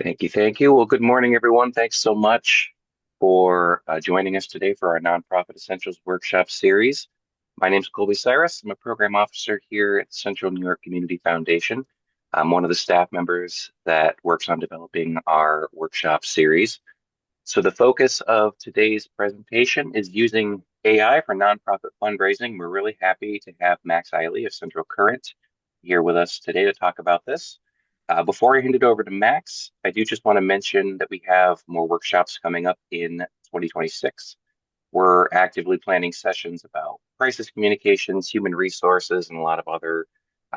Thank you. Thank you. Well, good morning, everyone. Thanks so much for joining us today for our Nonprofit Essentials Workshop series. My name is Colby Cyrus. I'm a program officer here at the Central New York Community Foundation. I'm one of the staff members that works on developing our workshop series. So the focus of today's presentation is using AI for nonprofit fundraising. We're really happy to have Max Eiley of Central Current here with us today to talk about this. Before I hand it over to Max, I do just want to mention that we have more workshops coming up in 2026. We're actively planning sessions about crisis communications, human resources, and a lot of other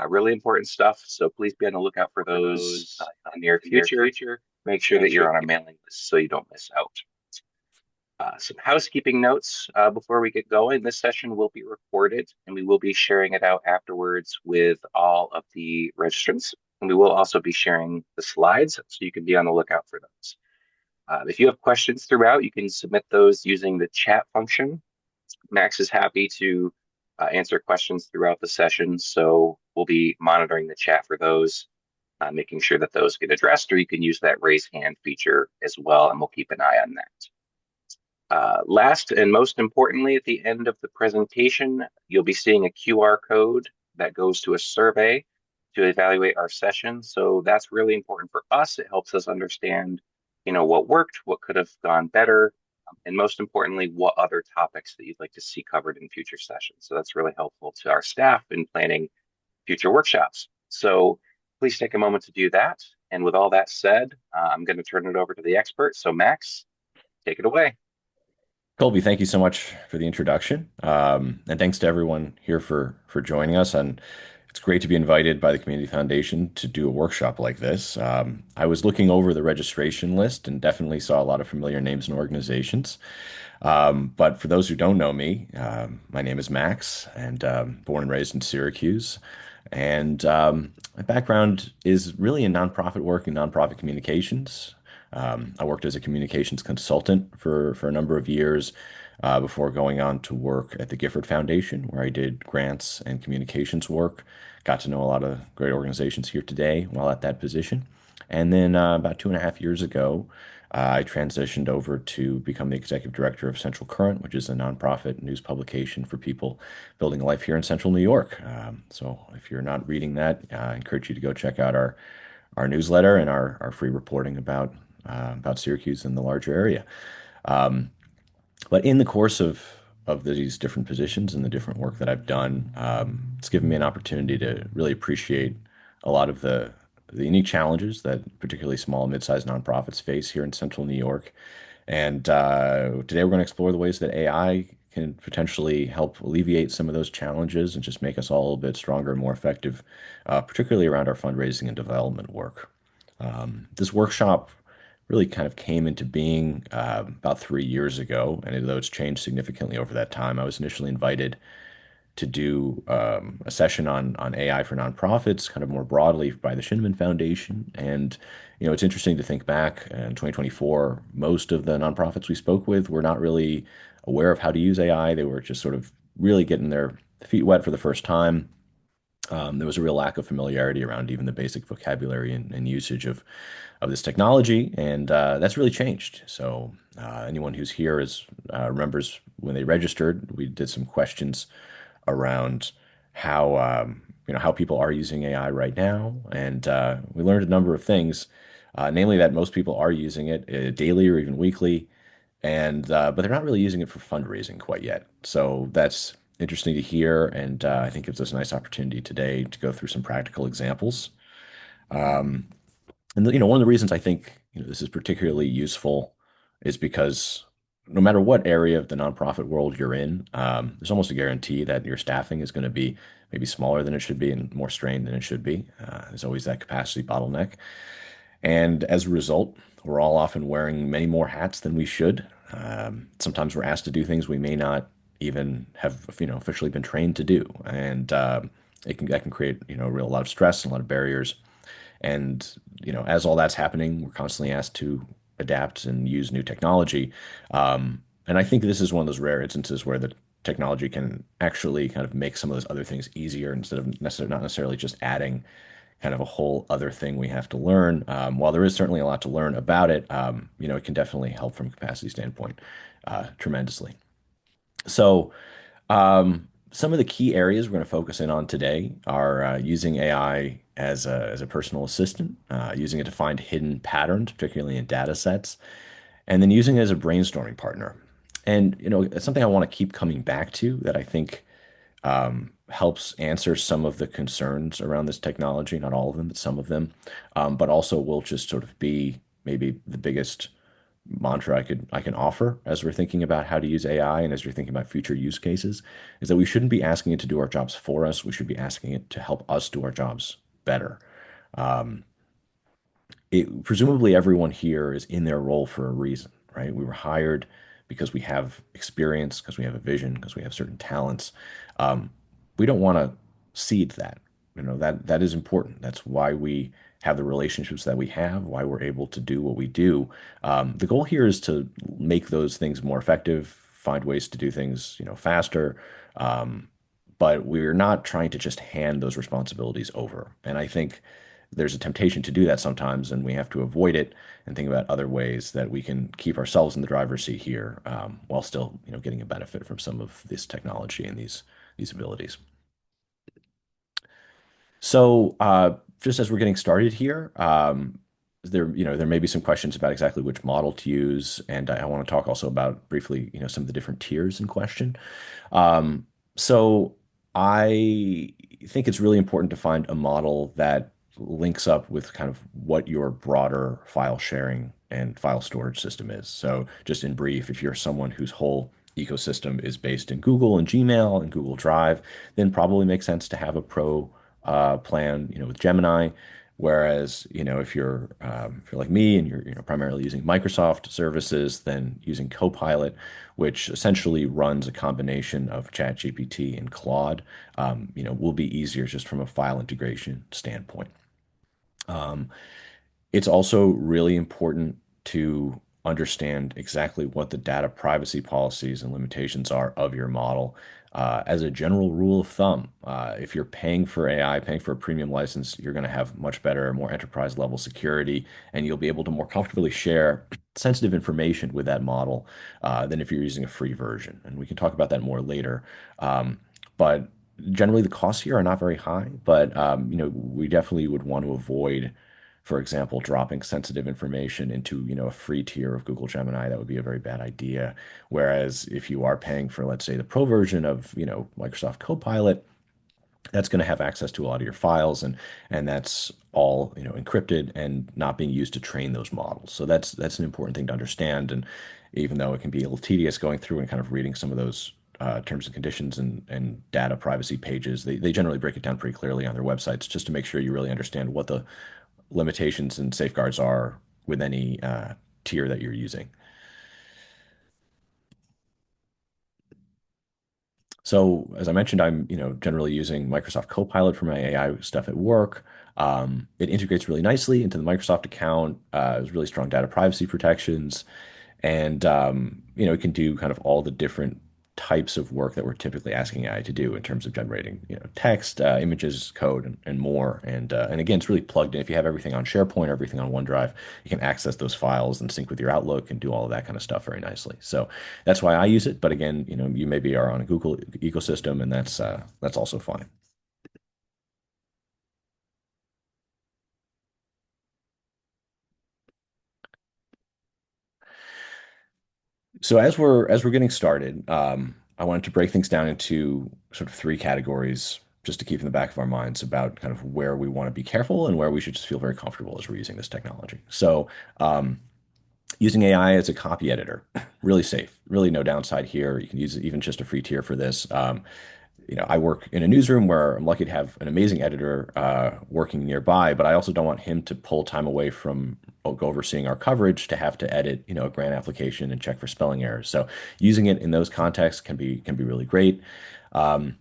really important stuff. So please be on the lookout for those in the near future. Make sure that you're on our mailing list so you don't miss out. Some housekeeping notes before we get going. This session will be recorded and we will be sharing it out afterwards with all of the registrants. And we will also be sharing the slides so you can be on the lookout for those. If you have questions throughout, you can submit those using the chat function. Max is happy to answer questions throughout the session, so we'll be monitoring the chat for those, making sure that those get addressed, or you can use that raise hand feature as well, and we'll keep an eye on that. Last and most importantly, at the end of the presentation, you'll be seeing a QR code that goes to a survey to evaluate our session. So that's really important for us. It helps us understand, what worked, what could have gone better, and most importantly, what other topics that you'd like to see covered in future sessions. So that's really helpful to our staff in planning future workshops. So please take a moment to do that. And with all that said, I'm going to turn it over to the expert. So Max, take it away. Colby, thank you so much for the introduction. And thanks to everyone here for joining us. And it's great to be invited by the Community Foundation to do a workshop like this. I was looking over the registration list and definitely saw a lot of familiar names and organizations. But for those who don't know me, my name is Max, and born and raised in Syracuse. And my background is really in nonprofit work and nonprofit communications. I worked as a communications consultant for a number of years before going on to work at the Gifford Foundation, where I did grants and communications work. Got to know a lot of great organizations here today while at that position. And then about 2.5 years ago, I transitioned over to become the executive director of Central Current, which is a nonprofit news publication for people building a life here in Central New York. So if you're not reading that, I encourage you to go check out our newsletter and our free reporting about Syracuse and the larger area. Um, but in the course of these different positions and the different work that I've done, it's given me an opportunity to really appreciate a lot of the unique challenges that particularly small and mid-sized nonprofits face here in Central New York. And today we're going to explore the ways that AI can potentially help alleviate some of those challenges and just make us all a little bit stronger and more effective, particularly around our fundraising and development work. This workshop really kind of came into being about 3 years ago, and though it's changed significantly over that time, I was initially invited to do a session on AI for nonprofits, kind of more broadly by the Shinman Foundation. And it's interesting to think back in 2024, most of the nonprofits we spoke with were not really aware of how to use AI. They were just sort of really getting their feet wet for the first time. There was a real lack of familiarity around even the basic vocabulary and usage of this technology, and that's really changed. So anyone who's here remembers when they registered, we did some questions around how people are using AI right now, and we learned a number of things, namely that most people are using it daily or even weekly, and but they're not really using it for fundraising quite yet. So that's interesting to hear, and I think gives us a nice opportunity today to go through some practical examples. Um, and one of the reasons I think this is particularly useful is because no matter what area of the nonprofit world you're in, there's almost a guarantee that your staffing is going to be maybe smaller than it should be and more strained than it should be. There's always that capacity bottleneck. And as a result, we're all often wearing many more hats than we should. Sometimes we're asked to do things we may not even have, officially been trained to do, and that can create, a real lot of stress and a lot of barriers. And as all that's happening, we're constantly asked to adapt and use new technology. And I think this is one of those rare instances where the technology can actually kind of make some of those other things easier instead of not necessarily just adding kind of a whole other thing we have to learn. While there is certainly a lot to learn about it, it can definitely help from a capacity standpoint tremendously. So, some of the key areas we're going to focus in on today are using AI as a personal assistant, using it to find hidden patterns, particularly in data sets, and then using it as a brainstorming partner. And it's something I want to keep coming back to that I think helps answer some of the concerns around this technology, not all of them, but some of them, but also will just sort of be maybe the biggest mantra I can offer as we're thinking about how to use AI and as you're thinking about future use cases is that we shouldn't be asking it to do our jobs for us. We should be asking it to help us do our jobs better. Um, Presumably everyone here is in their role for a reason, right? We were hired because we have experience, because we have a vision, because we have certain talents. Um, we don't want to cede that. That is important. That's why we have the relationships that we have, why we're able to do what we do. The goal here is to make those things more effective, find ways to do things, faster. Um, but we're not trying to just hand those responsibilities over. And I think there's a temptation to do that sometimes, and we have to avoid it and think about other ways that we can keep ourselves in the driver's seat here, while still, getting a benefit from some of this technology and these abilities. So, just as we're getting started here, there may be some questions about exactly which model to use, and I want to talk also about briefly, some of the different tiers in question. Um, so I think it's really important to find a model that links up with kind of what your broader file sharing and file storage system is. So just in brief, if you're someone whose whole ecosystem is based in Google and Gmail and Google Drive, then probably makes sense to have a pro plan, with Gemini. Whereas, if you're like me and you're primarily using Microsoft services, then using Copilot, which essentially runs a combination of ChatGPT and Claude, will be easier just from a file integration standpoint. Um, it's also really important to understand exactly what the data privacy policies and limitations are of your model. As a general rule of thumb, if you're paying for AI, paying for a premium license, you're going to have much better, more enterprise level security, and you'll be able to more comfortably share sensitive information with that model than if you're using a free version. And we can talk about that more later. But generally, the costs here are not very high, but we definitely would want to avoid, for example, dropping sensitive information into, a free tier of Google Gemini. That would be a very bad idea. Whereas if you are paying for, let's say, the pro version of, Microsoft Copilot, that's going to have access to a lot of your files, and that's all, encrypted and not being used to train those models. So that's an important thing to understand. And even though it can be a little tedious going through and kind of reading some of those terms and conditions and data privacy pages, they generally break it down pretty clearly on their websites just to make sure you really understand what the limitations and safeguards are with any tier that you're using. So as I mentioned, I'm, generally using Microsoft Copilot for my AI stuff at work. It integrates really nicely into the Microsoft account. There's really strong data privacy protections, and it can do kind of all the different types of work that we're typically asking AI to do in terms of generating, text, images, code, and more. And again, it's really plugged in. If you have everything on SharePoint or everything on OneDrive, you can access those files and sync with your Outlook and do all of that kind of stuff very nicely. So that's why I use it. But again, you maybe are on a Google ecosystem, and that's also fine. So as we're getting started, I wanted to break things down into sort of three categories just to keep in the back of our minds about kind of where we want to be careful and where we should just feel very comfortable as we're using this technology. So, using AI as a copy editor, really safe, really no downside here. You can use even just a free tier for this. I work in a newsroom where I'm lucky to have an amazing editor working nearby, but I also don't want him to pull time away from overseeing our coverage to have to edit, a grant application and check for spelling errors. So using it in those contexts can be really great. Um,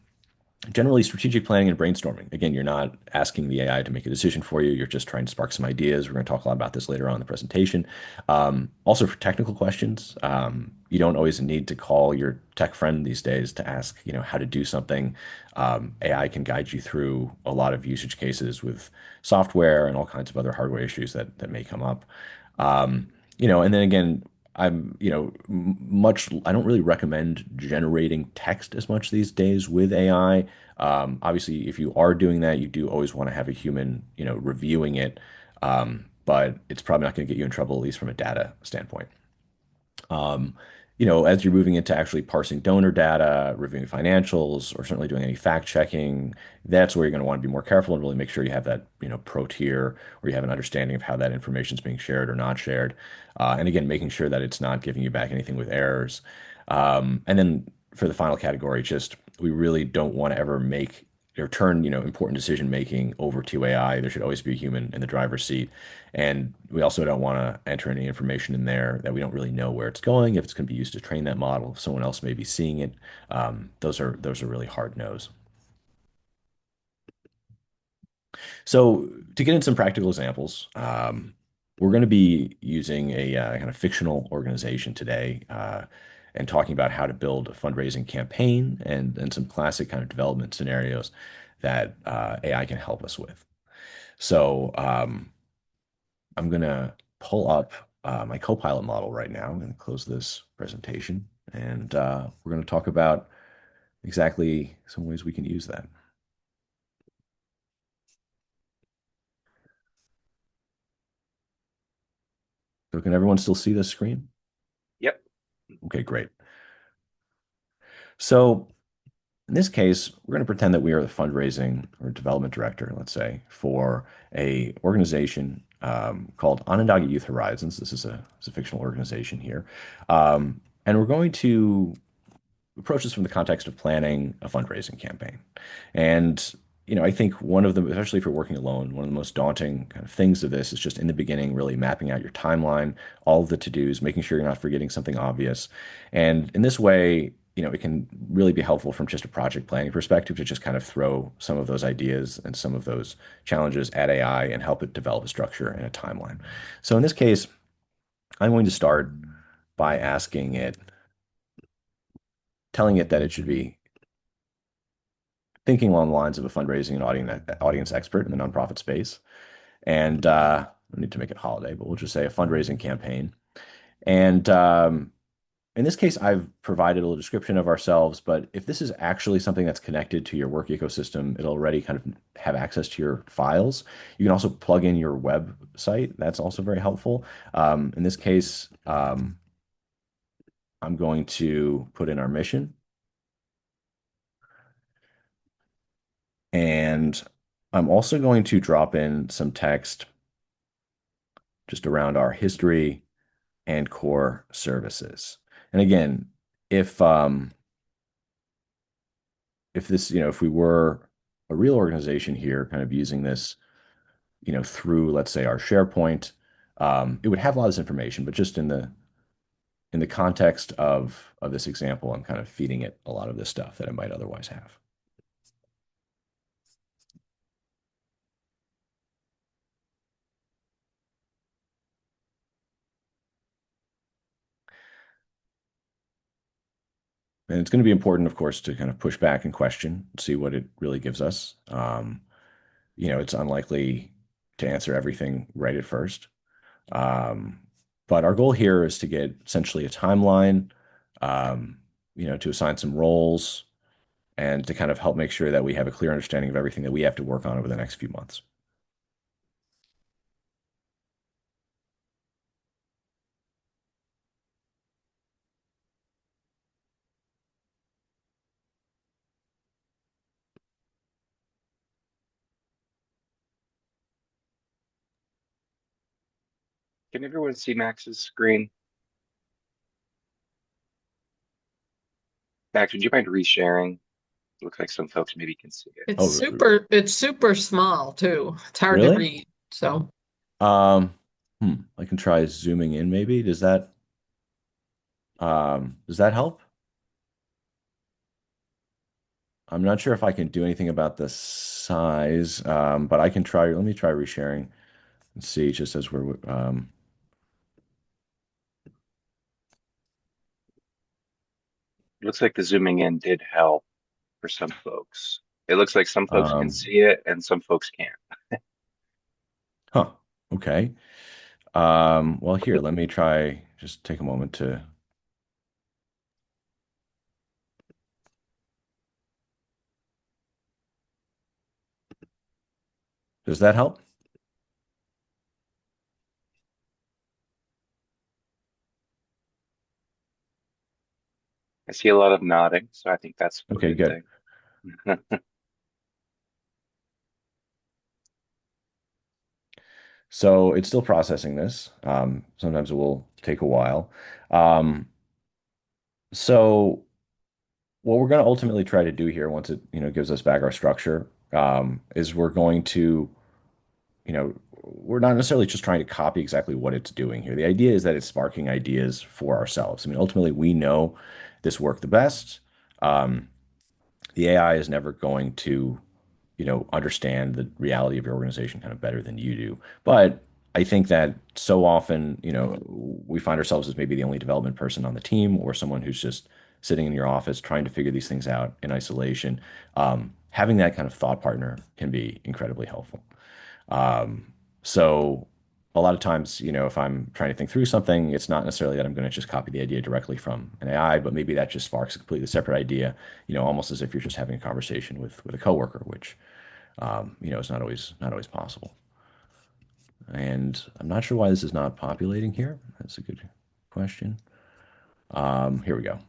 generally strategic planning and brainstorming. Again, you're not asking the AI to make a decision for you. You're just trying to spark some ideas. We're going to talk a lot about this later on in the presentation. Also, for technical questions, you don't always need to call your tech friend these days to ask, how to do something. AI can guide you through a lot of usage cases with software and all kinds of other hardware issues that may come up. Um, and then again, I don't really recommend generating text as much these days with AI. Obviously, if you are doing that, you do always want to have a human, reviewing it. But it's probably not going to get you in trouble, at least from a data standpoint. Um, as you're moving into actually parsing donor data, reviewing financials, or certainly doing any fact checking, that's where you're going to want to be more careful and really make sure you have that, pro tier, where you have an understanding of how that information is being shared or not shared. And again, making sure that it's not giving you back anything with errors. And then for the final category, just we really don't want to ever make or turn, important decision making over to AI. There should always be a human in the driver's seat. And we also don't want to enter any information in there that we don't really know where it's going, if it's going to be used to train that model, if someone else may be seeing it. Those are really hard no's. So to get into some practical examples, we're going to be using a kind of fictional organization today, and talking about how to build a fundraising campaign and some classic kind of development scenarios that AI can help us with. So I'm going to pull up my Copilot model right now. I'm going to close this presentation, and we're going to talk about exactly some ways we can use that. So can everyone still see this screen? Yep. Okay, great. So in this case, we're going to pretend that we are the fundraising or development director, let's say, for a organization called Onondaga Youth Horizons. This is a fictional organization here. And we're going to approach this from the context of planning a fundraising campaign. And, I think one of the, especially if you're working alone, one of the most daunting kind of things of this is just in the beginning, really mapping out your timeline, all of the to-dos, making sure you're not forgetting something obvious. And in this way, it can really be helpful from just a project planning perspective to just kind of throw some of those ideas and some of those challenges at AI and help it develop a structure and a timeline. So in this case, I'm going to start by telling it that it should be thinking along the lines of a fundraising and audience expert in the nonprofit space. And we need to make it holiday, but we'll just say a fundraising campaign. And in this case, I've provided a little description of ourselves, but if this is actually something that's connected to your work ecosystem, it'll already kind of have access to your files. You can also plug in your website. That's also very helpful. In this case, I'm going to put in our mission. And I'm also going to drop in some text just around our history and core services. And again, if if this, if we were a real organization here, kind of using this, through, let's say, our SharePoint, it would have a lot of this information, but just in the context of this example, I'm kind of feeding it a lot of this stuff that it might otherwise have. And it's going to be important, of course, to kind of push back and question, see what it really gives us. It's unlikely to answer everything right at first. Um, but our goal here is to get essentially a timeline, to assign some roles and to kind of help make sure that we have a clear understanding of everything that we have to work on over the next few months. Can everyone see Max's screen? Max, would you mind resharing? Looks like some folks maybe can see it. Oh, It's super small too. It's hard to really? read. So Um, I can try zooming in maybe. Does that help? I'm not sure if I can do anything about the size, but I can try. Let me try resharing and see just as we're Looks like the zooming in did help for some folks. It looks like some folks can um, see it and some folks can't. huh. Okay. Well, here, let me try. Just take a moment to. Does that help? I see a lot of nodding, so I think that's a Okay, good good. thing. So it's still processing this. Sometimes it will take a while. Um, so what we're going to ultimately try to do here, once it, gives us back our structure, is we're going to, we're not necessarily just trying to copy exactly what it's doing here. The idea is that it's sparking ideas for ourselves. I mean, ultimately, we know this worked the best. Um, the AI is never going to understand the reality of your organization kind of better than you do. But I think that so often, we find ourselves as maybe the only development person on the team or someone who's just sitting in your office trying to figure these things out in isolation. Having that kind of thought partner can be incredibly helpful. So a lot of times, if I'm trying to think through something, it's not necessarily that I'm going to just copy the idea directly from an AI, but maybe that just sparks a completely separate idea, almost as if you're just having a conversation with a coworker, which is not always possible. And I'm not sure why this is not populating here. That's a good question. Here we go.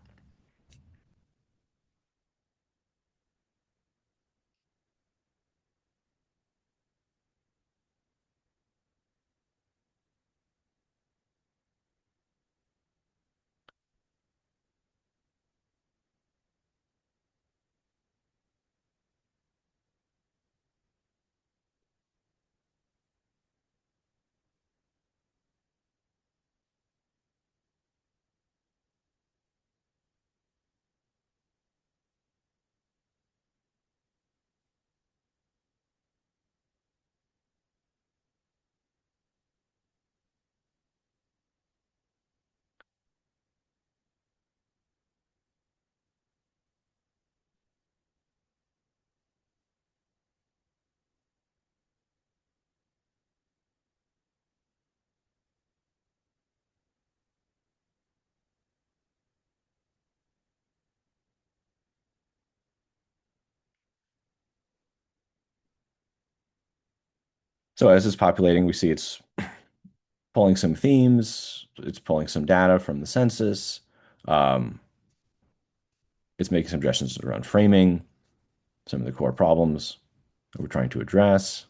So as it's populating, we see it's pulling some themes, it's pulling some data from the census, um, it's making suggestions around framing, some of the core problems that we're trying to address.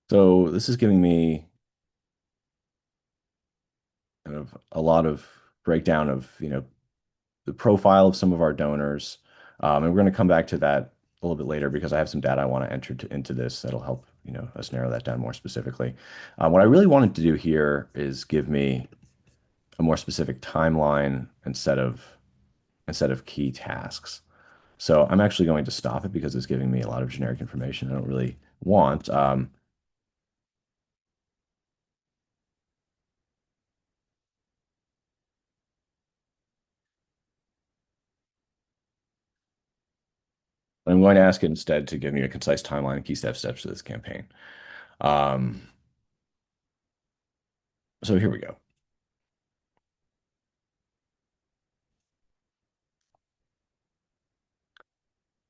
So this is giving me kind of a lot of breakdown of, the profile of some of our donors. And we're going to come back to that a little bit later because I have some data I want to enter into this that'll help, us narrow that down more specifically. What I really wanted to do here is give me a more specific timeline instead of key tasks. So I'm actually going to stop it because it's giving me a lot of generic information I don't really want. I'm going to ask it instead to give me a concise timeline and key steps to this campaign. Um, so here we go.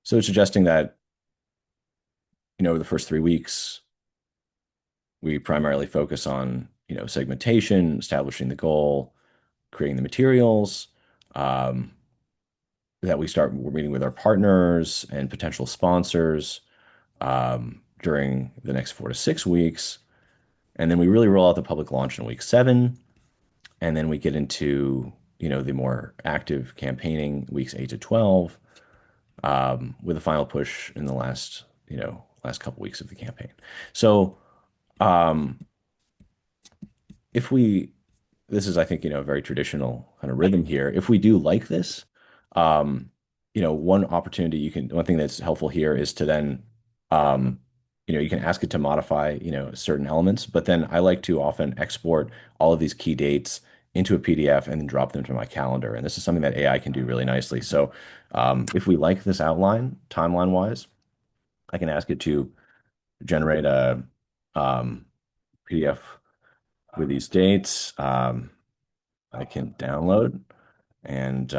So it's suggesting that, the first 3 weeks, We primarily focus on, segmentation, establishing the goal, creating the materials, um, that we're meeting with our partners and potential sponsors during the next 4 to 6 weeks. And then we really roll out the public launch in week 7. And then we get into, the more active campaigning weeks 8 to 12, with a final push in the last couple weeks of the campaign. So, um, if we this is, I think, a very traditional kind of rhythm here. If we do like this, um, one thing that's helpful here is to then, um, you can ask it to modify, certain elements, but then I like to often export all of these key dates into a PDF and then drop them to my calendar. And this is something that AI can do really nicely. So, if we like this outline, timeline wise, I can ask it to generate a PDF with these dates. I can download and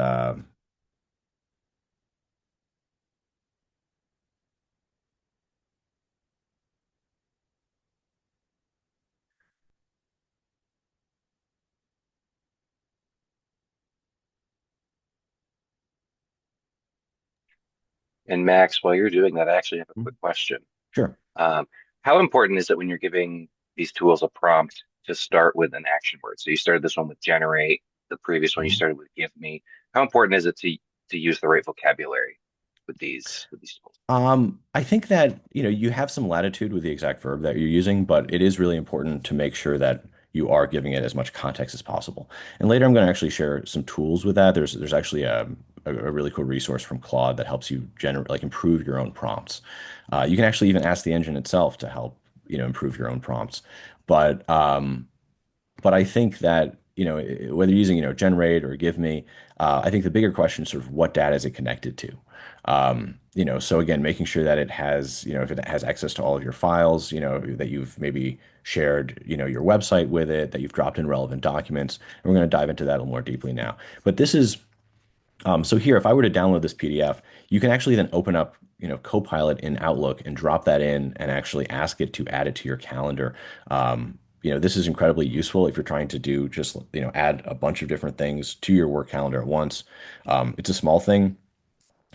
And Max, while you're doing that, I actually have a quick question. sure. Um, how important is it when you're giving these tools a prompt to start with an action word? So you started this one with generate, the previous one you Mhm. started with give me. How important is it to use the right vocabulary with these tools? I think that, you have some latitude with the exact verb that you're using, but it is really important to make sure that you are giving it as much context as possible. And later I'm going to actually share some tools with that. There's actually a really cool resource from Claude that helps you generate, like, improve your own prompts. You can actually even ask the engine itself to help, improve your own prompts. But I think that, whether you're using, generate or give me, I think the bigger question is sort of what data is it connected to? So again, making sure that it has, if it has access to all of your files, that you've maybe shared, your website with it, that you've dropped in relevant documents. And we're going to dive into that a little more deeply now. But this is so here, if I were to download this PDF, you can actually then open up, Copilot in Outlook and drop that in and actually ask it to add it to your calendar. This is incredibly useful if you're trying to do just, add a bunch of different things to your work calendar at once. It's a small thing,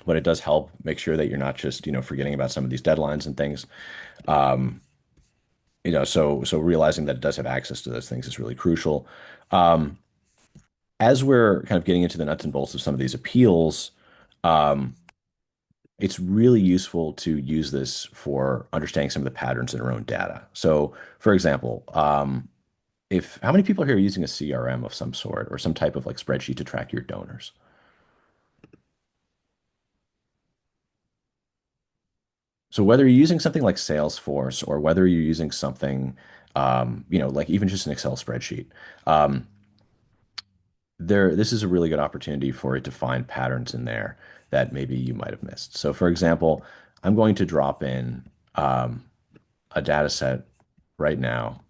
but it does help make sure that you're not just, forgetting about some of these deadlines and things. Um, so realizing that it does have access to those things is really crucial. Um, as we're kind of getting into the nuts and bolts of some of these appeals, um, it's really useful to use this for understanding some of the patterns in our own data. So, for example, if how many people here are using a CRM of some sort or some type of like spreadsheet to track your donors? So whether you're using something like Salesforce or whether you're using something, like even just an Excel spreadsheet, um, this is a really good opportunity for it to find patterns in there that maybe you might have missed. So, for example, I'm going to drop in a data set right now.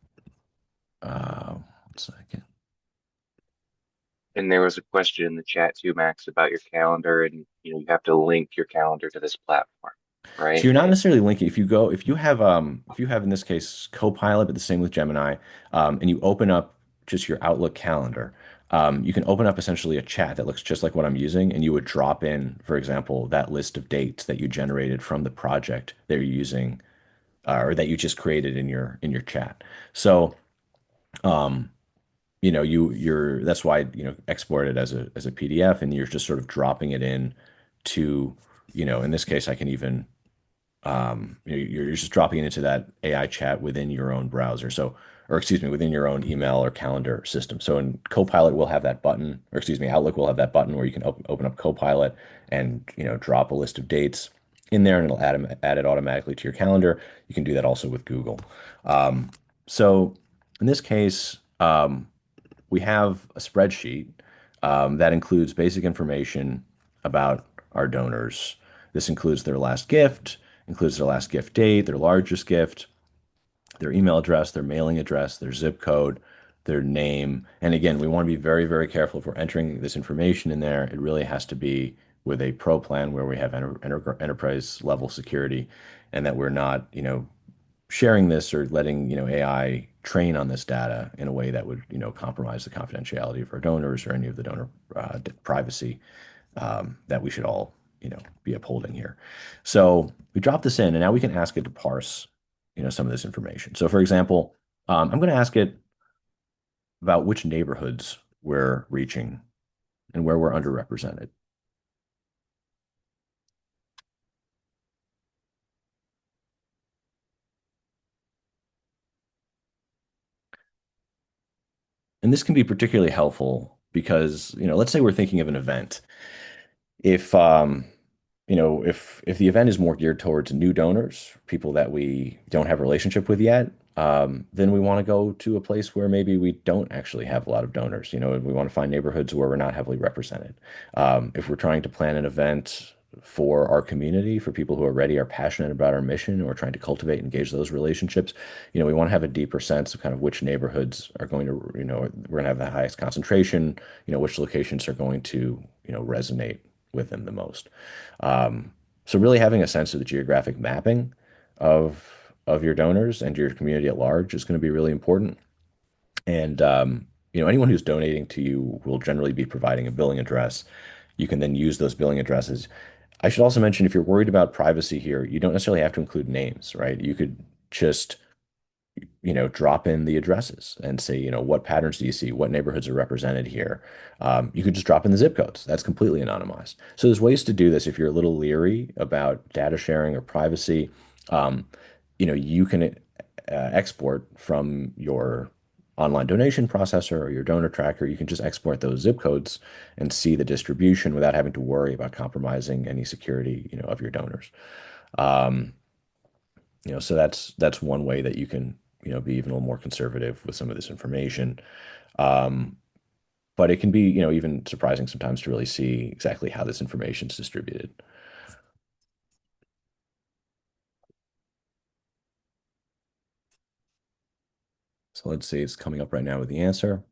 1 second. And there was a question in the chat too, Max, about your calendar, and you have to link your calendar to this platform, So right? you're not necessarily linking. If you have in this case Copilot, but the same with Gemini, and you open up just your Outlook calendar, you can open up essentially a chat that looks just like what I'm using, and you would drop in, for example, that list of dates that you generated from the project that you're using, or that you just created in your chat. So, um, that's why, export it as a PDF, and you're just sort of dropping it in to, in this case, I can even you're just dropping it into that AI chat within your own browser. So, or excuse me, within your own email or calendar system. So in Copilot, we'll have that button, or excuse me, Outlook will have that button where you can open up Copilot and, drop a list of dates in there and it'll add it automatically to your calendar. You can do that also with Google. Um, so in this case, we have a spreadsheet that includes basic information about our donors. This includes their last gift, includes their last gift date, their largest gift, their email address, their mailing address, their zip code, their name. And again, we want to be very, very careful if we're entering this information in there. It really has to be with a pro plan where we have enterprise level security and that we're not, sharing this or letting, AI train on this data in a way that would, compromise the confidentiality of our donors or any of the donor privacy that we should all, be upholding here. So we drop this in, and now we can ask it to parse, some of this information. So, for example, I'm going to ask it about which neighborhoods we're reaching and where we're underrepresented. And this can be particularly helpful because, let's say we're thinking of an event. If if the event is more geared towards new donors, people that we don't have a relationship with yet, then we want to go to a place where maybe we don't actually have a lot of donors. We want to find neighborhoods where we're not heavily represented. If we're trying to plan an event for our community, for people who already are passionate about our mission or trying to cultivate and engage those relationships, we want to have a deeper sense of kind of which neighborhoods are going to, we're going to have the highest concentration, which locations are going to, resonate with them the most. So really having a sense of the geographic mapping of your donors and your community at large is going to be really important. And anyone who's donating to you will generally be providing a billing address. You can then use those billing addresses. I should also mention if you're worried about privacy here, you don't necessarily have to include names, right? You could just drop in the addresses and say, what patterns do you see? What neighborhoods are represented here? You could just drop in the zip codes. That's completely anonymized. So there's ways to do this if you're a little leery about data sharing or privacy. Um, you can export from your online donation processor or your donor tracker. You can just export those zip codes and see the distribution without having to worry about compromising any security, of your donors. Um, so that's one way that you can, be even a little more conservative with some of this information. Um, but it can be, even surprising sometimes to really see exactly how this information is distributed. So let's see, it's coming up right now with the answer.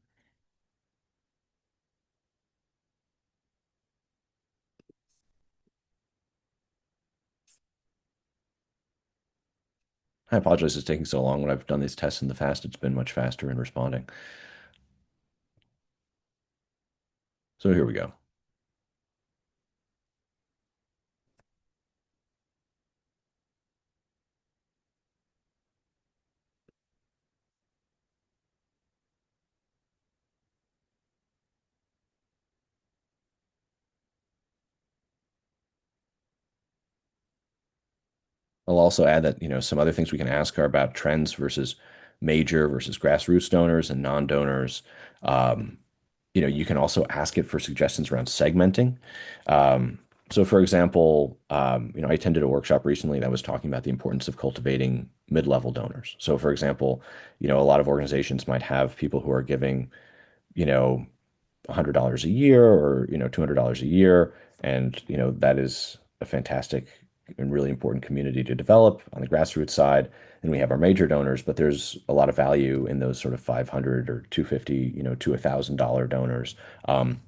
I apologize it's taking so long. When I've done these tests in the past, it's been much faster in responding. So here we go. I'll also add that, some other things we can ask are about trends versus major versus grassroots donors and non-donors. Um, you can also ask it for suggestions around segmenting. So for example, I attended a workshop recently that was talking about the importance of cultivating mid-level donors. So for example, a lot of organizations might have people who are giving, you know, $100 a year or $200 a year, and that is a fantastic and really important community to develop on the grassroots side. And we have our major donors, but there's a lot of value in those sort of 500 or 250, to $1,000 donors. Um,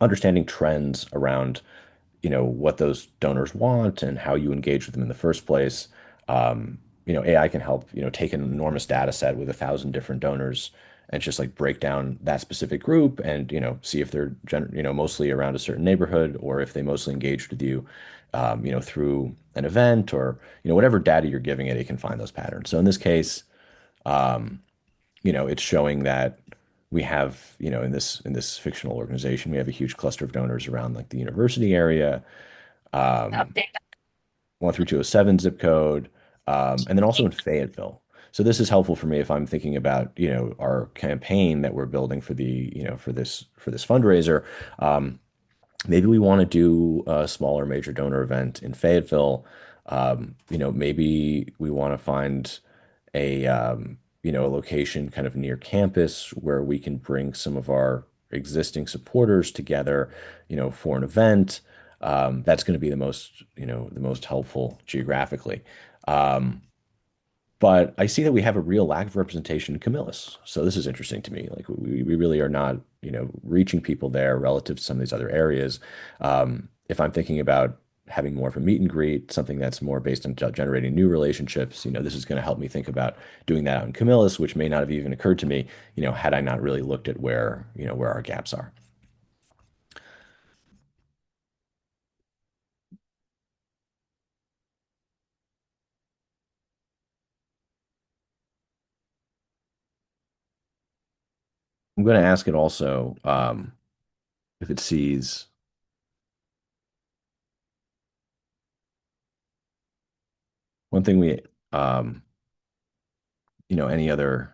Understanding trends around what those donors want and how you engage with them in the first place. AI can help take an enormous data set with 1,000 different donors and just like break down that specific group and see if they're mostly around a certain neighborhood or if they mostly engaged with you through an event or whatever data you're giving it, it can find those patterns. So in this case, um, it's showing that we have, in this fictional organization, we have a huge cluster of donors around like the university area, um, 13207 zip code, and then also in Fayetteville. So this is helpful for me if I'm thinking about, our campaign that we're building for the, for this fundraiser. Maybe we want to do a smaller major donor event in Fayetteville. Maybe we want to find a location kind of near campus where we can bring some of our existing supporters together, for an event. That's going to be the most helpful geographically. Um, but I see that we have a real lack of representation in Camillus. So this is interesting to me. Like we really are not, reaching people there relative to some of these other areas. If I'm thinking about, having more of a meet and greet, something that's more based on generating new relationships. This is going to help me think about doing that out in Camillus, which may not have even occurred to me, had I not really looked at where our gaps are. I'm going to ask it also if it sees one thing um, any other.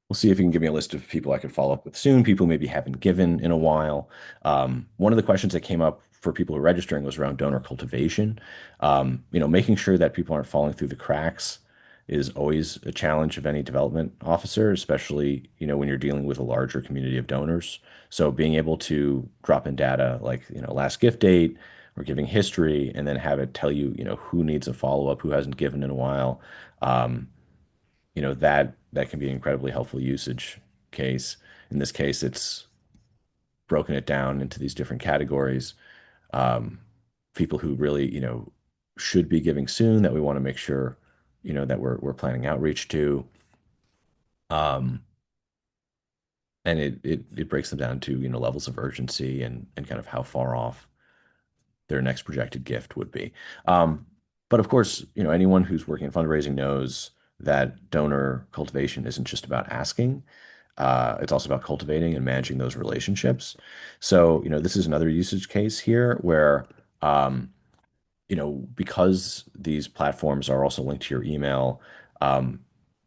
We'll see if you can give me a list of people I could follow up with soon, people maybe haven't given in a while. One of the questions that came up for people who are registering was around donor cultivation. Making sure that people aren't falling through the cracks is always a challenge of any development officer, especially, when you're dealing with a larger community of donors. So being able to drop in data like, last gift date or giving history and then have it tell you, who needs a follow-up, who hasn't given in a while. Um, that can be an incredibly helpful usage case. In this case, it's broken it down into these different categories. Um, People who really, should be giving soon that we want to make sure, that we're planning outreach to. Um, and it breaks them down to, levels of urgency and kind of how far off their next projected gift would be. Um, but of course, anyone who's working in fundraising knows that donor cultivation isn't just about asking. It's also about cultivating and managing those relationships. So, this is another usage case here where, um, because these platforms are also linked to your email, um,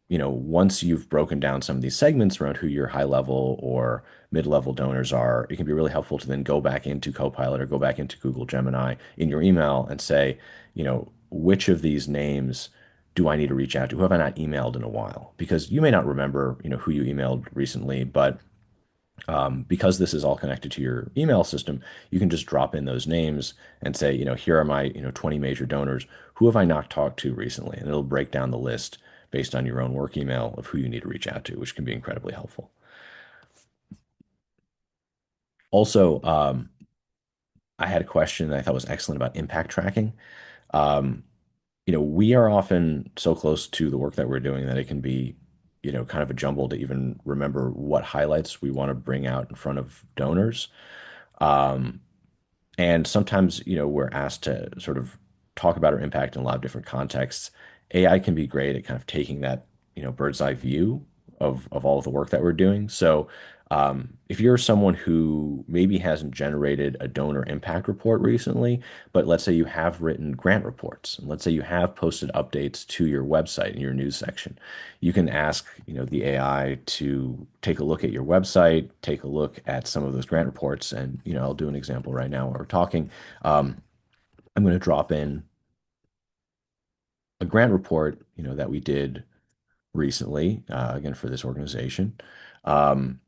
once you've broken down some of these segments around who your high level or mid-level donors are, it can be really helpful to then go back into Copilot or go back into Google Gemini in your email and say, which of these names do I need to reach out to? Who have I not emailed in a while? Because you may not remember, who you emailed recently, but because this is all connected to your email system, you can just drop in those names and say, here are my, 20 major donors. Who have I not talked to recently? And it'll break down the list based on your own work email of who you need to reach out to, which can be incredibly helpful. Also, I had a question that I thought was excellent about impact tracking. Um, we are often so close to the work that we're doing that it can be, kind of a jumble to even remember what highlights we want to bring out in front of donors. Um, And sometimes, we're asked to sort of talk about our impact in a lot of different contexts. AI can be great at kind of taking that, bird's eye view of all of the work that we're doing. So, if you're someone who maybe hasn't generated a donor impact report recently, but let's say you have written grant reports, and let's say you have posted updates to your website in your news section, you can ask, the AI to take a look at your website, take a look at some of those grant reports, and I'll do an example right now while we're talking. Um, I'm going to drop in a grant report, that we did recently, again for this organization. Um,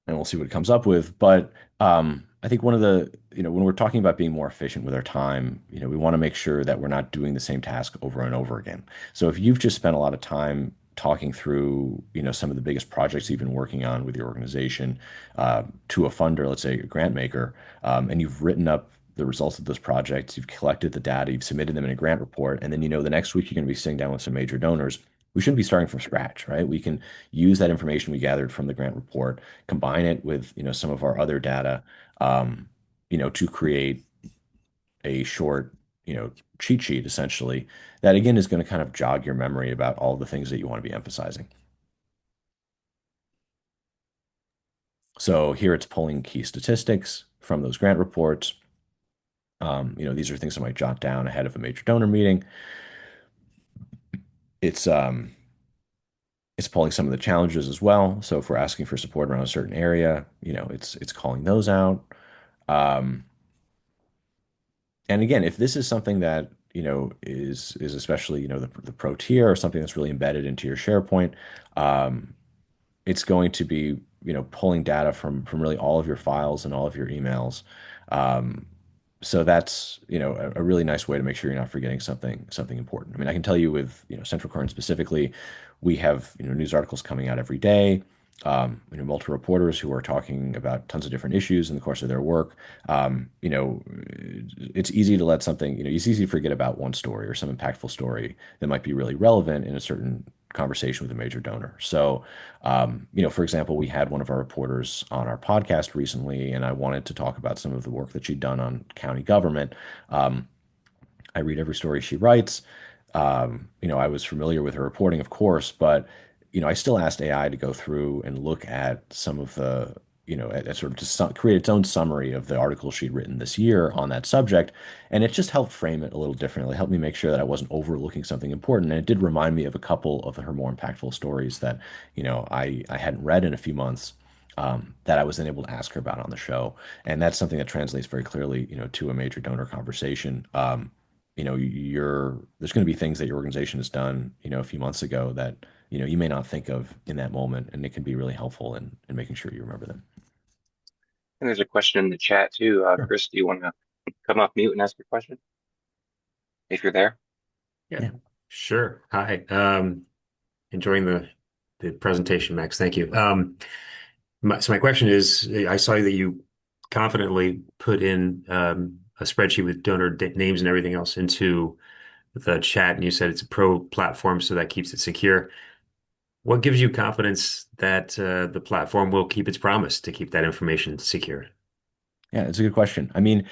and we'll see what it comes up with. But I think one of the, when we're talking about being more efficient with our time, we want to make sure that we're not doing the same task over and over again. So if you've just spent a lot of time talking through, some of the biggest projects you've been working on with your organization to a funder, let's say a grant maker, and you've written up the results of those projects, you've collected the data, you've submitted them in a grant report, and then the next week you're going to be sitting down with some major donors. We shouldn't be starting from scratch, right? We can use that information we gathered from the grant report, combine it with, some of our other data, um, to create a short, cheat sheet essentially that again is going to kind of jog your memory about all the things that you want to be emphasizing. So here it's pulling key statistics from those grant reports. These are things I might jot down ahead of a major donor meeting. It's um, it's pulling some of the challenges as well. So if we're asking for support around a certain area, it's calling those out. Um, And again, if this is something that is especially, the pro tier or something that's really embedded into your SharePoint. Um, it's going to be, pulling data from really all of your files and all of your emails. Um, so that's, a really nice way to make sure you're not forgetting something important. I mean, I can tell you with, Central Current specifically, we have, news articles coming out every day. Multiple reporters who are talking about tons of different issues in the course of their work. It's easy to let something, it's easy to forget about one story or some impactful story that might be really relevant in a certain conversation with a major donor. So, for example, we had one of our reporters on our podcast recently, and I wanted to talk about some of the work that she'd done on county government. Um, I read every story she writes. I was familiar with her reporting, of course, but I still asked AI to go through and look at some of the, at sort of create its own summary of the articles she'd written this year on that subject, and it just helped frame it a little differently. It helped me make sure that I wasn't overlooking something important, and it did remind me of a couple of her more impactful stories that, I hadn't read in a few months. That I was then able to ask her about on the show, and that's something that translates very clearly, to a major donor conversation. There's going to be things that your organization has done, a few months ago that, you may not think of in that moment, and it can be really helpful in making sure you remember them. And there's a question in the chat too. Sure. Chris, do you want to come off mute and ask your question if you're there? Yeah, Yeah. sure. Hi. Enjoying the presentation, Max. Thank you. So my question is, I saw that you confidently put in a spreadsheet with donor names and everything else into the chat, and you said it's a pro platform, so that keeps it secure. What gives you confidence that the platform will keep its promise to keep that information secure? Yeah, it's a good question. I mean,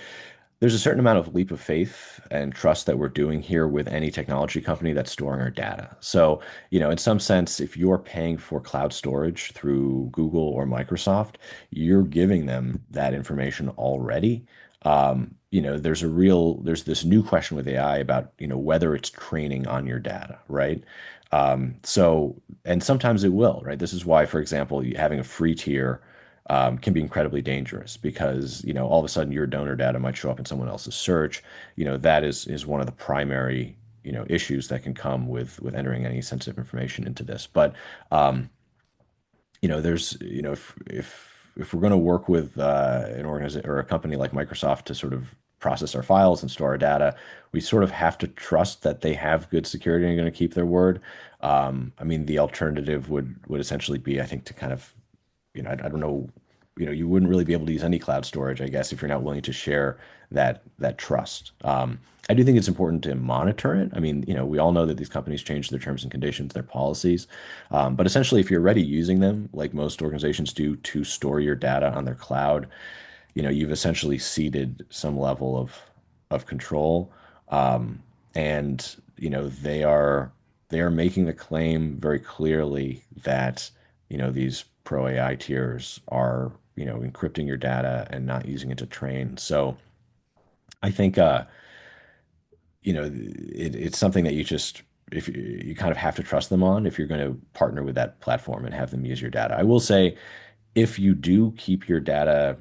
there's a certain amount of leap of faith and trust that we're doing here with any technology company that's storing our data. So, in some sense, if you're paying for cloud storage through Google or Microsoft, you're giving them that information already. There's this new question with AI about, whether it's training on your data, right? And sometimes it will, right? This is why, for example, having a free tier can be incredibly dangerous because, all of a sudden your donor data might show up in someone else's search. That is one of the primary, issues that can come with entering any sensitive information into this. But there's, if we're going to work with an organization or a company like Microsoft to sort of process our files and store our data, we sort of have to trust that they have good security and are going to keep their word. I mean, the alternative would essentially be, I think, to kind of, I don't know, you wouldn't really be able to use any cloud storage, I guess, if you're not willing to share that trust. I do think it's important to monitor it. I mean, we all know that these companies change their terms and conditions, their policies. But essentially, if you're already using them, like most organizations do, to store your data on their cloud, you've essentially ceded some level of control. Um, and they are making the claim very clearly that these pro AI tiers are encrypting your data and not using it to train. So I think it's something that if you kind of have to trust them on if you're going to partner with that platform and have them use your data. I will say if you do keep your data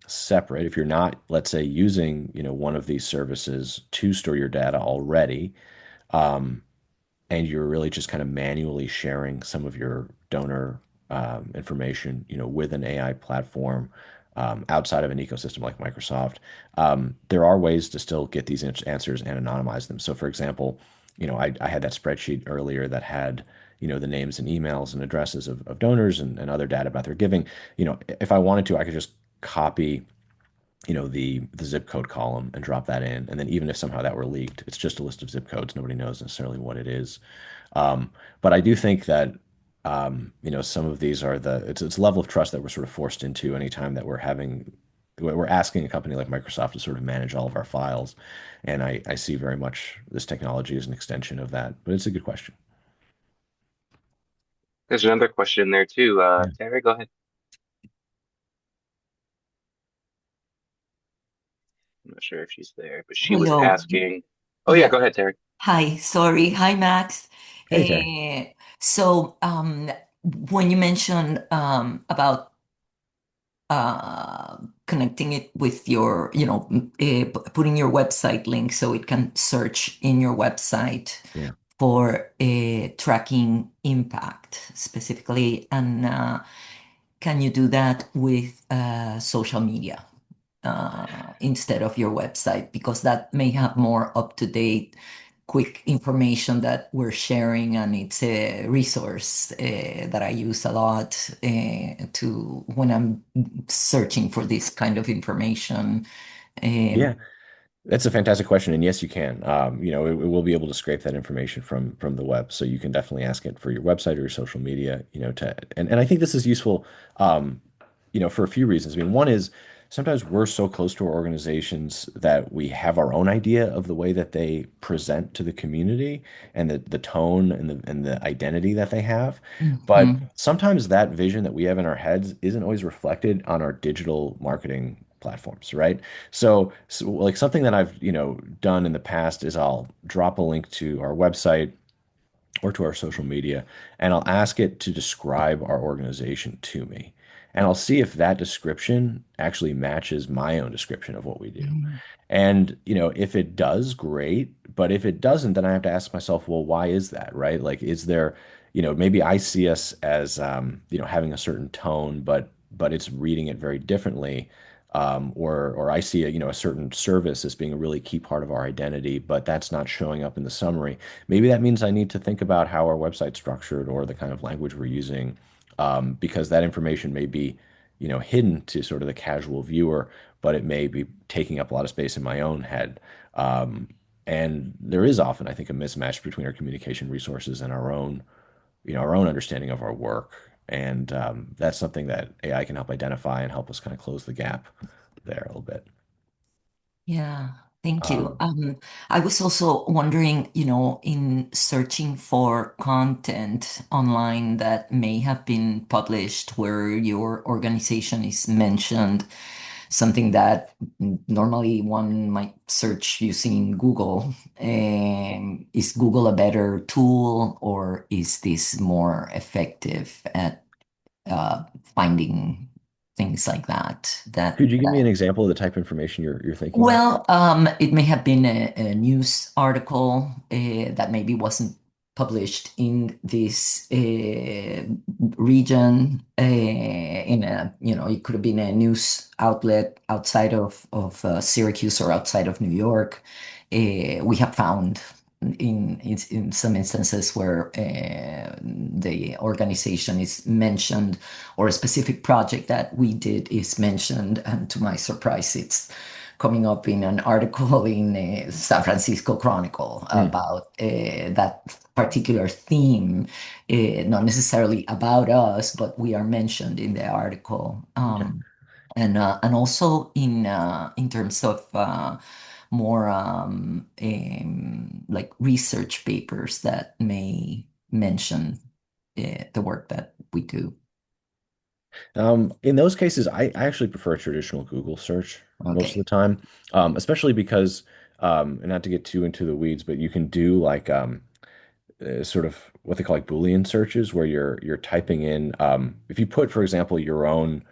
separate, if you're not, let's say, using, one of these services to store your data already, um, and you're really just kind of manually sharing some of your donor information, with an AI platform outside of an ecosystem like Microsoft, there are ways to still get these answers and anonymize them. So, for example, I had that spreadsheet earlier that had, the names and emails and addresses of donors and other data about their giving. If I wanted to, I could just copy the zip code column and drop that in. And then even if somehow that were leaked, it's just a list of zip codes. Nobody knows necessarily what it is. But I do think that some of these are it's a level of trust that we're sort of forced into anytime that we're asking a company like Microsoft to sort of manage all of our files. And I see very much this technology as an extension of that. But it's a good question. There's another question in there too. Yeah. Terry, go ahead. I'm not sure if she's there, but she was Hello. asking. Oh yeah, Yeah. go ahead, Terry. Hi. Sorry. Hi, Max. Hey, Terry. So, when you mentioned about connecting it with your, putting your website link so it can search in your website Yeah. for tracking impact specifically. And can you do that with social media instead of your website? Because that may have more up-to-date, quick information that we're sharing, and it's a resource that I use a lot to when I'm searching for this kind of information. Um, Yeah. That's a fantastic question, and yes, you can. It will be able to scrape that information from the web, so you can definitely ask it for your website or your social media. And I think this is useful, for a few reasons. I mean, one is sometimes we're so close to our organizations that we have our own idea of the way that they present to the community and the tone and the identity that they have. But mhm, sometimes that vision that we have in our heads isn't always reflected on our digital marketing platforms, right? So like something that I've, done in the past is I'll drop a link to our website or to our social media, and I'll ask it to describe our organization to me. And I'll see if that description actually matches my own description of what we do. mhm, And, if it does, great. But if it doesn't, then I have to ask myself, well, why is that, right? Like, is there, maybe I see us as, having a certain tone, but it's reading it very differently. Or I see a certain service as being a really key part of our identity, but that's not showing up in the summary. Maybe that means I need to think about how our website's structured or the kind of language we're using, because that information may be, hidden to sort of the casual viewer, but it may be taking up a lot of space in my own head. Um, and there is often, I think, a mismatch between our communication resources and our own understanding of our work. And that's something that AI can help identify and help us kind of close the gap there a little bit. Yeah, thank you. Um, I was also wondering, in searching for content online that may have been published where your organization is mentioned, something that normally one might search using Google. Is Google a better tool, or is this more effective at finding things like that? could you give me an example of the type of information you're thinking of? Well, it may have been a news article that maybe wasn't published in this region. It could have been a news outlet outside of Syracuse or outside of New York. We have found in some instances where the organization is mentioned, or a specific project that we did is mentioned, and to my surprise, it's coming up in an article in San Francisco Chronicle Hmm. about that particular theme, not necessarily about us, but we are mentioned in the article. Okay. And also in terms of more like research papers that may mention the work that we do. In those cases, I actually prefer a traditional Google search most of Okay. the time, especially because, and not to get too into the weeds, but you can do like sort of what they call like Boolean searches, where you're typing in, if you put, for example, your own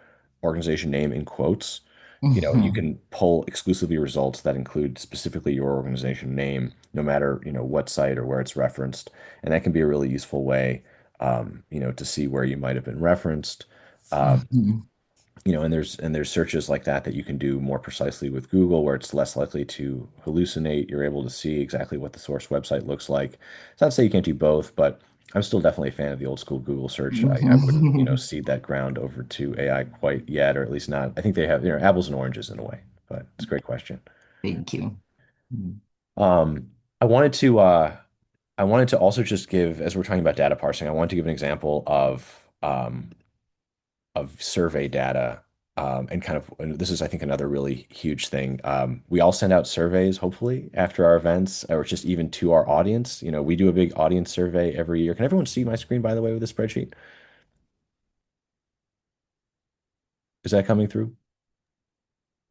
organization name in quotes, you Mhm. can pull exclusively results that include specifically your organization name, no matter, what site or where it's referenced. And that can be a really useful way, to see where you might have been referenced. Um, Mhm. and there's searches like that you can do more precisely with Google, where it's less likely to hallucinate. You're able to see exactly what the source website looks like. It's not to say you can't do both, but I'm still definitely a fan of the old school Google search. I wouldn't, Mhm. cede that ground over to AI quite yet, or at least not. I think they have, apples and oranges in a way, but it's a great question. Thank you. Um, I wanted to, also just give, as we're talking about data parsing, I wanted to give an example of survey data, and kind of, and this is, I think, another really huge thing. We all send out surveys, hopefully, after our events, or just even to our audience. We do a big audience survey every year. Can everyone see my screen, by the way, with the spreadsheet? Is that coming through?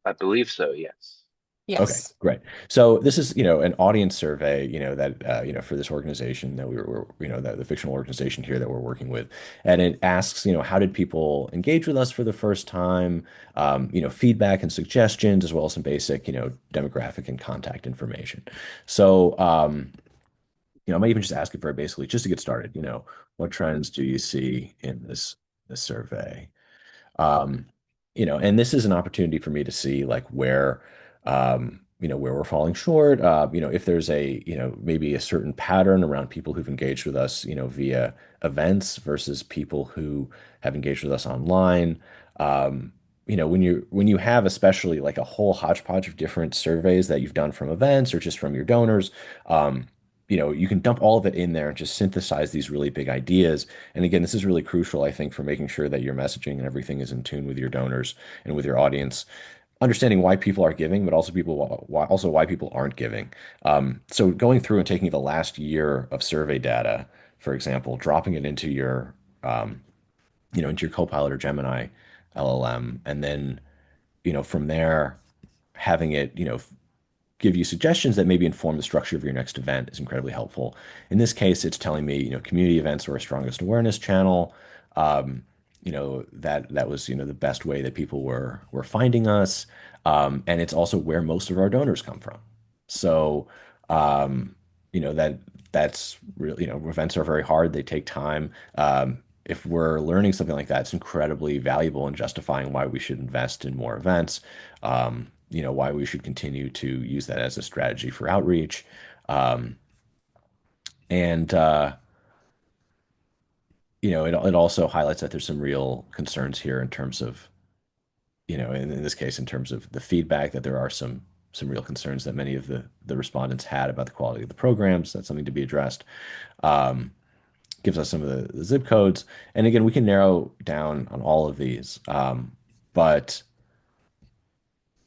I believe so, yes. Okay, Yes. great. So this is, an audience survey, that, for this organization that that the fictional organization here that we're working with. And it asks, how did people engage with us for the first time? Feedback and suggestions, as well as some basic, demographic and contact information. So, I might even just ask it very basically, just to get started, what trends do you see in this survey? Um, and this is an opportunity for me to see like where we're falling short. If there's maybe a certain pattern around people who've engaged with us, via events versus people who have engaged with us online. When you have especially like a whole hodgepodge of different surveys that you've done from events or just from your donors, you can dump all of it in there and just synthesize these really big ideas. And again, this is really crucial, I think, for making sure that your messaging and everything is in tune with your donors and with your audience, understanding why people are giving, but also why people aren't giving. So going through and taking the last year of survey data, for example, dropping it um, into your Copilot or Gemini LLM, and then, from there, having it, give you suggestions that maybe inform the structure of your next event is incredibly helpful. In this case, it's telling me, community events are our strongest awareness channel. That was, the best way that people were finding us. And it's also where most of our donors come from. So, that's really, events are very hard. They take time. If we're learning something like that, it's incredibly valuable in justifying why we should invest in more events. Why we should continue to use that as a strategy for outreach. Um, and it also highlights that there's some real concerns here in terms of, in this case, in terms of the feedback, that there are some real concerns that many of the respondents had about the quality of the programs. That's something to be addressed. Um, Gives us some of the zip codes. And again, we can narrow down on all of these. But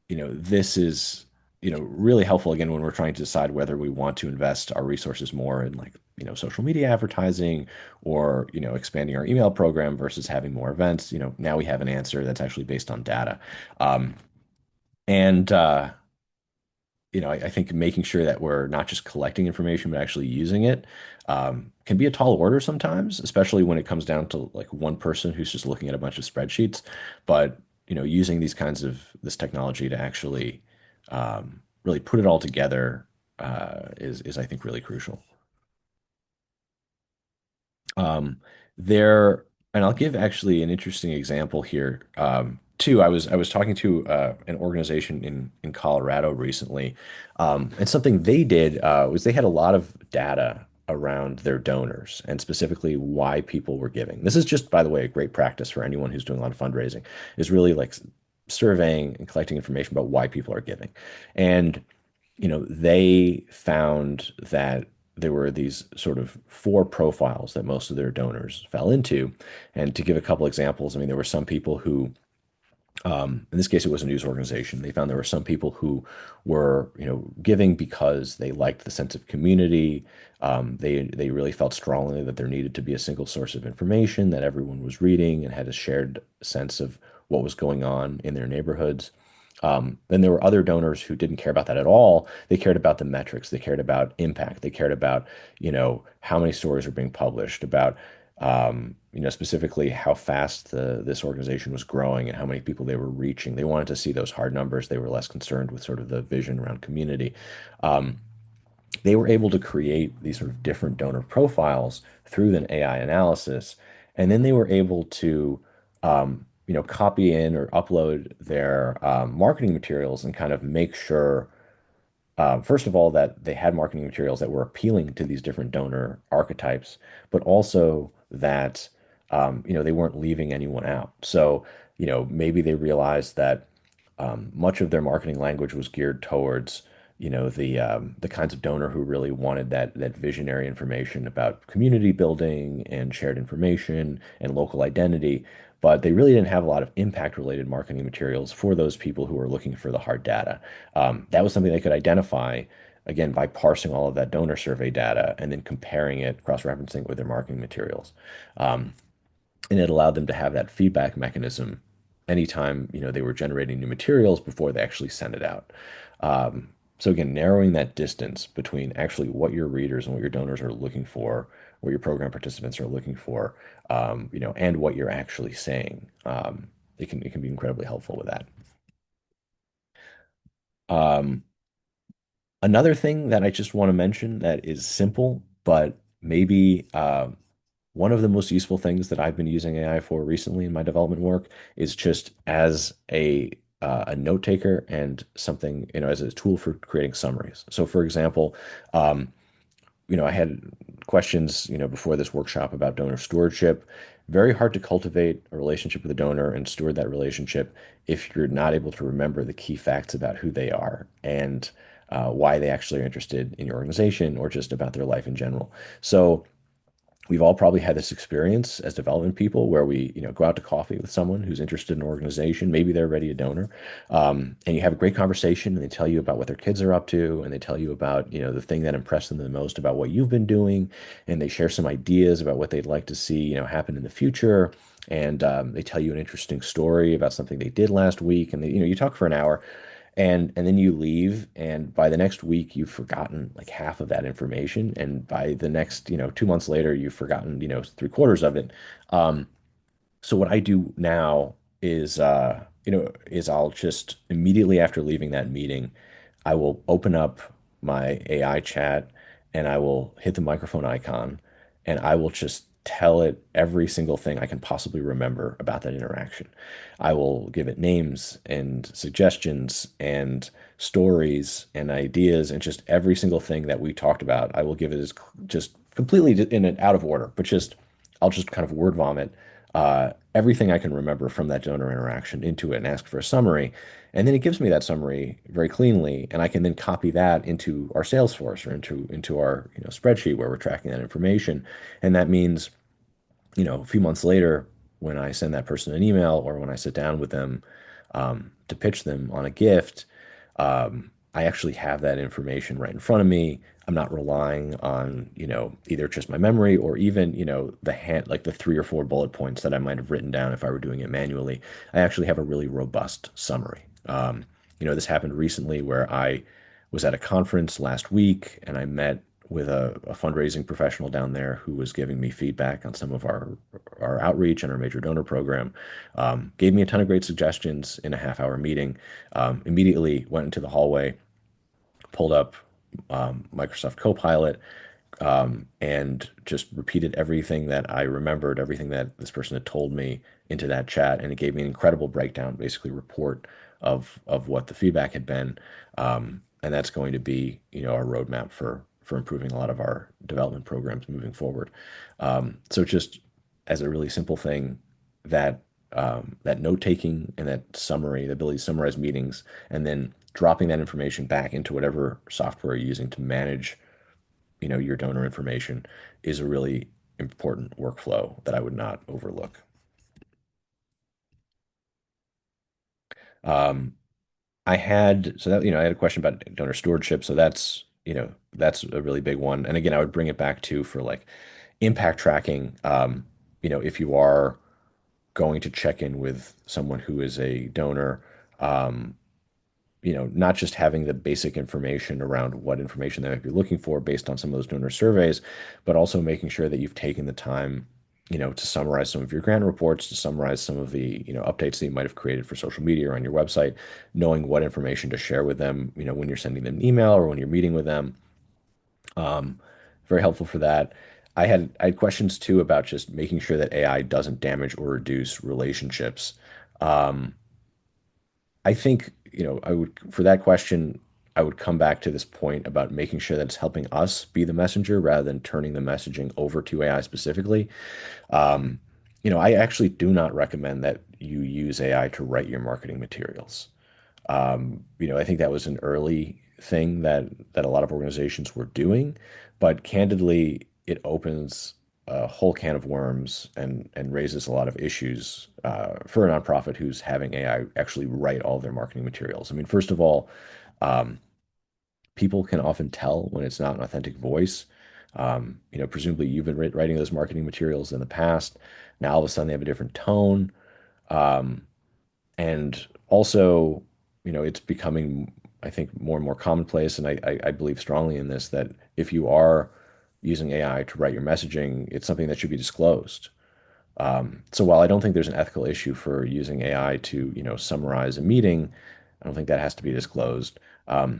this is, really helpful again when we're trying to decide whether we want to invest our resources more in like, social media advertising or, expanding our email program versus having more events. Now we have an answer that's actually based on data. Um, and I think making sure that we're not just collecting information, but actually using it, can be a tall order sometimes, especially when it comes down to like one person who's just looking at a bunch of spreadsheets. But, using these kinds of this technology to actually, really put it all together, is I think really crucial. Um, there, and I'll give actually an interesting example here. Too, I was talking to an organization in Colorado recently, and something they did was they had a lot of data around their donors and specifically why people were giving. This is just, by the way, a great practice for anyone who's doing a lot of fundraising, is really like surveying and collecting information about why people are giving. And they found that there were these sort of four profiles that most of their donors fell into. And to give a couple examples, I mean, there were some people who, in this case, it was a news organization. They found there were some people who were, giving because they liked the sense of community. They really felt strongly that there needed to be a single source of information that everyone was reading and had a shared sense of what was going on in their neighborhoods. Then there were other donors who didn't care about that at all. They cared about the metrics. They cared about impact. They cared about, how many stories were being published, about, specifically how fast this organization was growing and how many people they were reaching. They wanted to see those hard numbers. They were less concerned with sort of the vision around community. Um, they were able to create these sort of different donor profiles through an AI analysis, and then they were able to, copy in or upload their marketing materials and kind of make sure, first of all, that they had marketing materials that were appealing to these different donor archetypes, but also that, they weren't leaving anyone out. So, maybe they realized that, much of their marketing language was geared towards, the kinds of donor who really wanted that visionary information about community building and shared information and local identity. But they really didn't have a lot of impact related marketing materials for those people who were looking for the hard data. That was something they could identify, again, by parsing all of that donor survey data and then comparing it, cross-referencing it with their marketing materials. And it allowed them to have that feedback mechanism, anytime, they were generating new materials before they actually send it out. Um, so again, narrowing that distance between actually what your readers and what your donors are looking for, what your program participants are looking for, and what you're actually saying. It can be incredibly helpful with that. Um, Another thing that I just want to mention that is simple, but maybe one of the most useful things that I've been using AI for recently in my development work is just as a note taker and something, as a tool for creating summaries. So, for example, um, I had questions, before this workshop about donor stewardship. Very hard to cultivate a relationship with a donor and steward that relationship if you're not able to remember the key facts about who they are and why they actually are interested in your organization or just about their life in general. So, we've all probably had this experience as development people where we, go out to coffee with someone who's interested in an organization. Maybe they're already a donor, and you have a great conversation, and they tell you about what their kids are up to, and they tell you about, the thing that impressed them the most about what you've been doing, and they share some ideas about what they'd like to see, happen in the future. And they tell you an interesting story about something they did last week, and you talk for an hour, and then you leave, and by the next week you've forgotten like half of that information, and by the next 2 months later you've forgotten three-quarters of it. So what I do now is I'll just immediately after leaving that meeting, I will open up my AI chat and I will hit the microphone icon and I will just tell it every single thing I can possibly remember about that interaction. I will give it names and suggestions and stories and ideas and just every single thing that we talked about. I will give it as just completely in an out of order, but just I'll just kind of word vomit everything I can remember from that donor interaction into it and ask for a summary. And then it gives me that summary very cleanly, and I can then copy that into our Salesforce or into our spreadsheet where we're tracking that information. And that means a few months later, when I send that person an email or when I sit down with them to pitch them on a gift, I actually have that information right in front of me. I'm not relying on, either just my memory or even, the hand, like the 3 or 4 bullet points that I might have written down if I were doing it manually. I actually have a really robust summary. This happened recently where I was at a conference last week and I met with a fundraising professional down there who was giving me feedback on some of our outreach and our major donor program. Gave me a ton of great suggestions in a half-hour meeting. Immediately went into the hallway, pulled up Microsoft Copilot, and just repeated everything that I remembered, everything that this person had told me into that chat, and it gave me an incredible breakdown, basically report of what the feedback had been, and that's going to be our roadmap for improving a lot of our development programs moving forward. So just as a really simple thing, that note taking and that summary, the ability to summarize meetings, and then dropping that information back into whatever software you're using to manage your donor information is a really important workflow that I would not overlook. Um, I had so that I had a question about donor stewardship, so that's a really big one. And again, I would bring it back to for like impact tracking. If you are going to check in with someone who is a donor, um, not just having the basic information around what information they might be looking for based on some of those donor surveys, but also making sure that you've taken the time, to summarize some of your grant reports, to summarize some of the, updates that you might have created for social media or on your website, knowing what information to share with them, when you're sending them an email or when you're meeting with them. Um, Very helpful for that. I had questions too about just making sure that AI doesn't damage or reduce relationships. Um, I think, I would, for that question, I would come back to this point about making sure that it's helping us be the messenger rather than turning the messaging over to AI specifically. Um, I actually do not recommend that you use AI to write your marketing materials. I think that was an early thing that a lot of organizations were doing, but candidly, it opens a whole can of worms and raises a lot of issues for a nonprofit who's having AI actually write all their marketing materials. I mean, first of all, um, people can often tell when it's not an authentic voice. Presumably you've been writing those marketing materials in the past. Now all of a sudden they have a different tone. Um, And also, it's becoming, I think, more and more commonplace, and I believe strongly in this, that if you are using AI to write your messaging, it's something that should be disclosed. So while I don't think there's an ethical issue for using AI to, summarize a meeting, I don't think that has to be disclosed.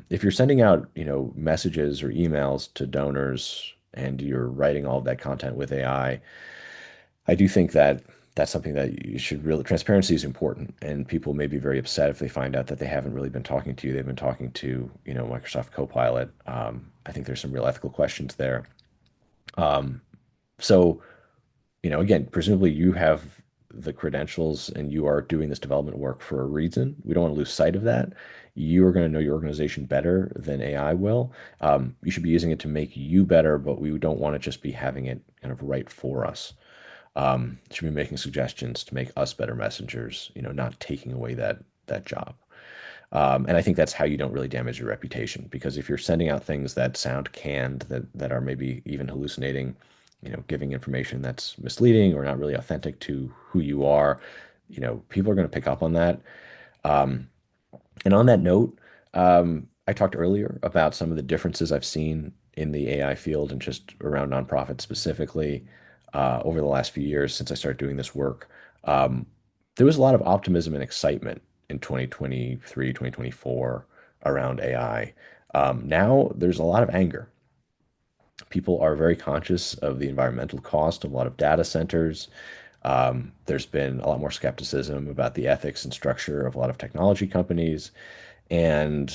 If you're sending out, messages or emails to donors and you're writing all of that content with I do think that that's something that you should really, transparency is important, and people may be very upset if they find out that they haven't really been talking to you. They've been talking to, Microsoft Copilot. I think there's some real ethical questions there. Um, so, again, presumably you have the credentials and you are doing this development work for a reason. We don't want to lose sight of that. You are going to know your organization better than AI will. You should be using it to make you better, but we don't want to just be having it kind of write for us. Should be making suggestions to make us better messengers, not taking away that job. And I think that's how you don't really damage your reputation, because if you're sending out things that sound canned, that are maybe even hallucinating, giving information that's misleading or not really authentic to who you are, people are going to pick up on that. Um, and on that note, I talked earlier about some of the differences I've seen in the AI field and just around nonprofits specifically over the last few years since I started doing this work. Um, there was a lot of optimism and excitement in 2023, 2024 around AI. Now there's a lot of anger. People are very conscious of the environmental cost of a lot of data centers. There's been a lot more skepticism about the ethics and structure of a lot of technology companies. And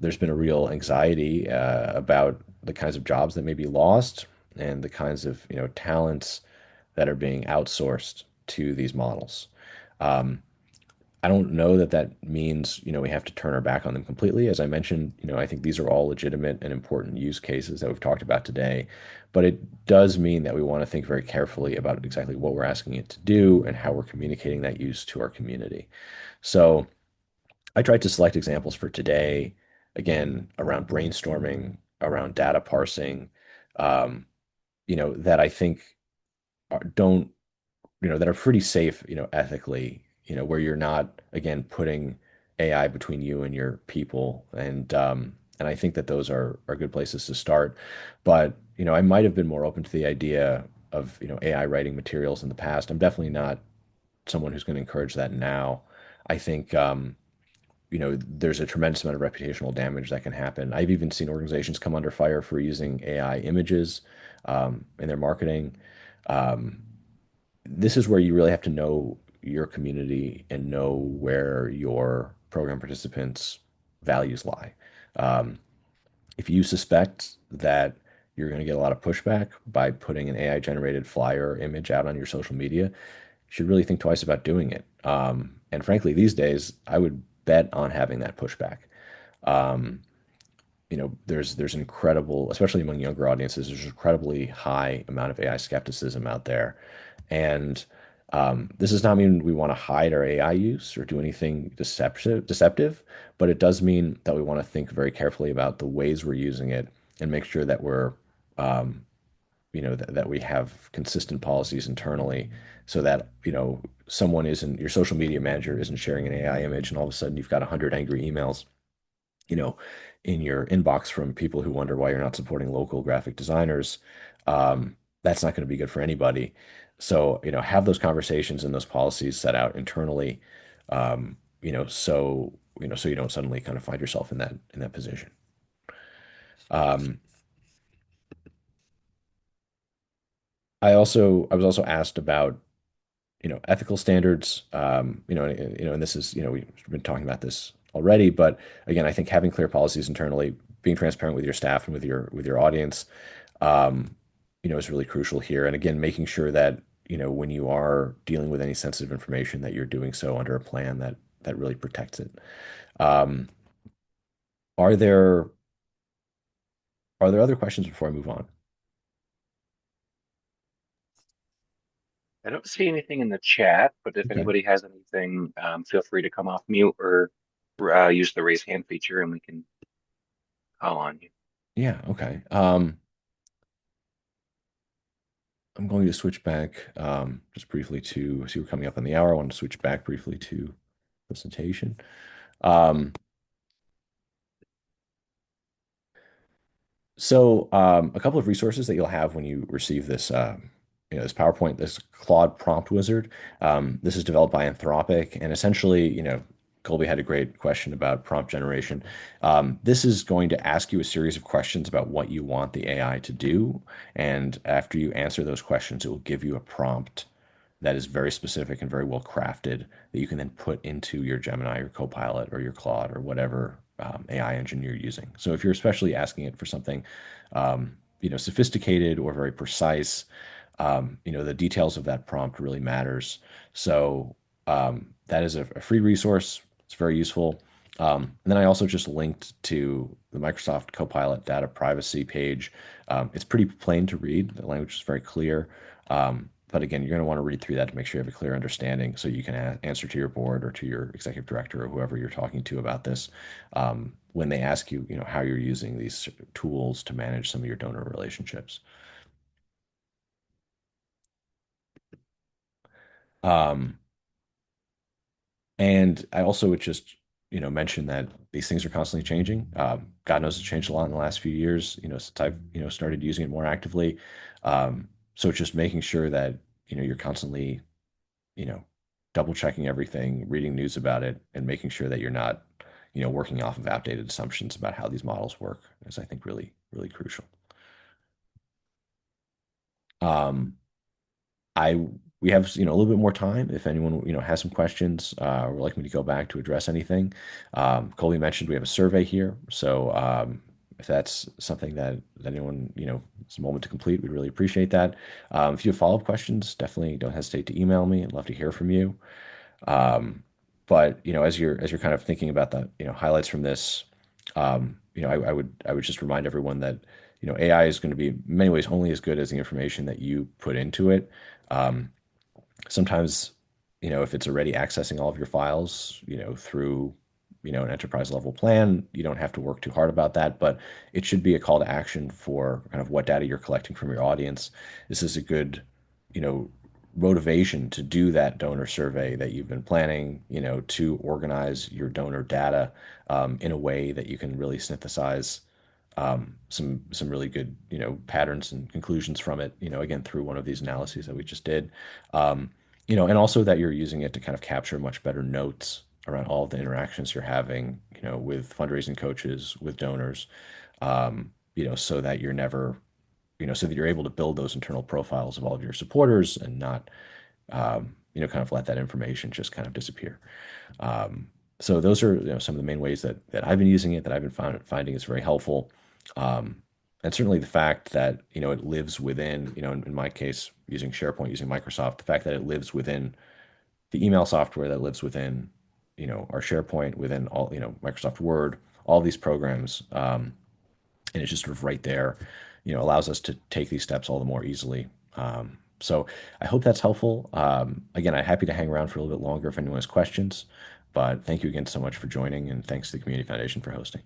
there's been a real anxiety about the kinds of jobs that may be lost and the kinds of talents that are being outsourced to these models. Um, I don't know that that means we have to turn our back on them completely. As I mentioned, I think these are all legitimate and important use cases that we've talked about today. But it does mean that we want to think very carefully about exactly what we're asking it to do and how we're communicating that use to our community. So I tried to select examples for today, again, around brainstorming, around data parsing, um, that I think don't, that are pretty safe, ethically, where you're not, again, putting AI between you and your people. And I think that those are good places to start. But, I might have been more open to the idea of, AI writing materials in the past. I'm definitely not someone who's going to encourage that now. I think, there's a tremendous amount of reputational damage that can happen. I've even seen organizations come under fire for using AI images in their marketing. Um, this is where you really have to know your community and know where your program participants' values lie. Um, if you suspect that you're going to get a lot of pushback by putting an AI generated flyer or image out on your social media, you should really think twice about doing it. And frankly, these days, I would bet on having that pushback. Um, there's an incredible, especially among younger audiences, there's an incredibly high amount of AI skepticism out there. And this does not mean we want to hide our AI use or do anything deceptive, but it does mean that we want to think very carefully about the ways we're using it and make sure that we're, um, that we have consistent policies internally so that, someone isn't, your social media manager isn't sharing an AI image and all of a sudden you've got 100 angry emails you know, in your inbox from people who wonder why you're not supporting local graphic designers. That's not going to be good for anybody. So, have those conversations and those policies set out internally, so you don't suddenly kind of find yourself in that position. Um, I was also asked about, ethical standards, and this is, we've been talking about this already, but again, I think having clear policies internally, being transparent with your staff and with your audience, um, is really crucial here. And again, making sure that, when you are dealing with any sensitive information, that you're doing so under a plan that really protects it. Um, are there are there other questions before I move on? I don't see anything in the chat, but if Okay. anybody has anything, feel free to come off mute or use the raise hand feature and we can call on you. Yeah, okay. I'm going to switch back just briefly to see we're coming up on the hour. I want to switch back briefly to presentation. Um, a couple of resources that you'll have when you receive this, this PowerPoint, this Claude prompt wizard. This is developed by Anthropic, and essentially, Colby had a great question about prompt generation. This is going to ask you a series of questions about what you want the AI to do, and after you answer those questions, it will give you a prompt that is very specific and very well crafted that you can then put into your Gemini, your Copilot, or your Claude, or whatever AI engine you're using. So if you're especially asking it for something, sophisticated or very precise, the details of that prompt really matters. So that is a free resource. It's very useful. And then I also just linked to the Microsoft Copilot data privacy page. It's pretty plain to read. The language is very clear. But again, you're going to want to read through that to make sure you have a clear understanding so you can answer to your board or to your executive director or whoever you're talking to about this when they ask you, how you're using these tools to manage some of your donor relationships. Um, and I also would just, mention that these things are constantly changing. God knows it's changed a lot in the last few years, since I've, started using it more actively. So it's just making sure that, you're constantly, you know, double checking everything, reading news about it, and making sure that you're not, working off of outdated assumptions about how these models work is, I think, really, really crucial. Um, I we have a little bit more time if anyone has some questions or would like me to go back to address anything. Colby mentioned we have a survey here, so if that's something that anyone it's a moment to complete, we'd really appreciate that. If you have follow-up questions, definitely don't hesitate to email me. I'd love to hear from you. Um, but as you're kind of thinking about the highlights from this, I would just remind everyone that AI is going to be in many ways only as good as the information that you put into it. Um, Sometimes, if it's already accessing all of your files, through, an enterprise level plan, you don't have to work too hard about that, but it should be a call to action for kind of what data you're collecting from your audience. This is a good, you know, motivation to do that donor survey that you've been planning, to organize your donor data in a way that you can really synthesize some really good patterns and conclusions from it. Again through one of these analyses that we just did. And also that you're using it to kind of capture much better notes around all the interactions you're having, with fundraising coaches, with donors, so that you're never, so that you're able to build those internal profiles of all of your supporters and not, kind of let that information just kind of disappear. Um, so those are some of the main ways that I've been using it, that I've been finding is very helpful. Um, and certainly the fact that it lives within, in my case using SharePoint, using Microsoft, the fact that it lives within the email software, that lives within our SharePoint, within all Microsoft Word, all these programs, and it's just sort of right there, allows us to take these steps all the more easily. So I hope that's helpful. Again, I'm happy to hang around for a little bit longer if anyone has questions, but thank you again so much for joining, and thanks to the Community Foundation for hosting.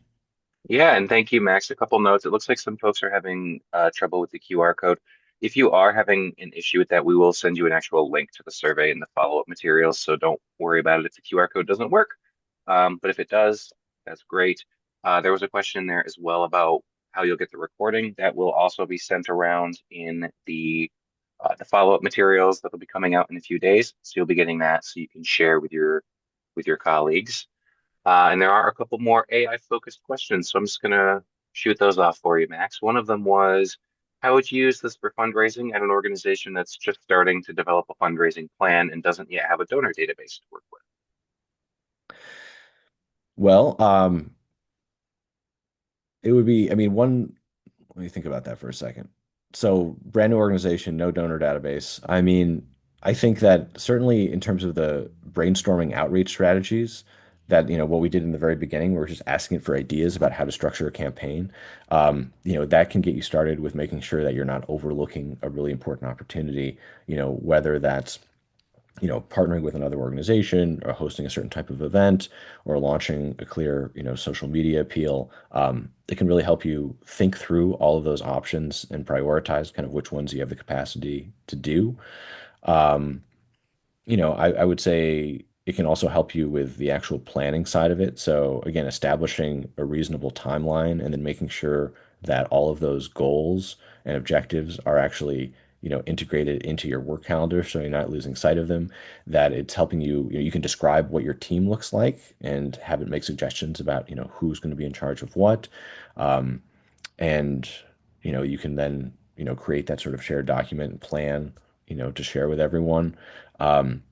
Yeah, and thank you, Max. A couple notes. It looks like some folks are having trouble with the QR code. If you are having an issue with that, we will send you an actual link to the survey and the follow-up materials. So don't worry about it if the QR code doesn't work. But if it does, that's great. There was a question there as well about how you'll get the recording. That will also be sent around in the follow-up materials that will be coming out in a few days. So you'll be getting that so you can share with your colleagues. And there are a couple more AI focused questions. So I'm just going to shoot those off for you, Max. One of them was, how would you use this for fundraising at an organization that's just starting to develop a fundraising plan and doesn't yet have a donor database to work with? Well, it would be, I mean, let me think about that for a second. So, brand new organization, no donor database. I mean, I think that certainly in terms of the brainstorming outreach strategies, that what we did in the very beginning, we're just asking it for ideas about how to structure a campaign. That can get you started with making sure that you're not overlooking a really important opportunity. Whether that's partnering with another organization or hosting a certain type of event or launching a clear, social media appeal. It can really help you think through all of those options and prioritize kind of which ones you have the capacity to do. I would say it can also help you with the actual planning side of it. So again, establishing a reasonable timeline and then making sure that all of those goals and objectives are actually, integrated into your work calendar so you're not losing sight of them, that it's helping you, you can describe what your team looks like and have it make suggestions about, who's going to be in charge of what. Um, and, you can then, create that sort of shared document and plan, to share with everyone. Um,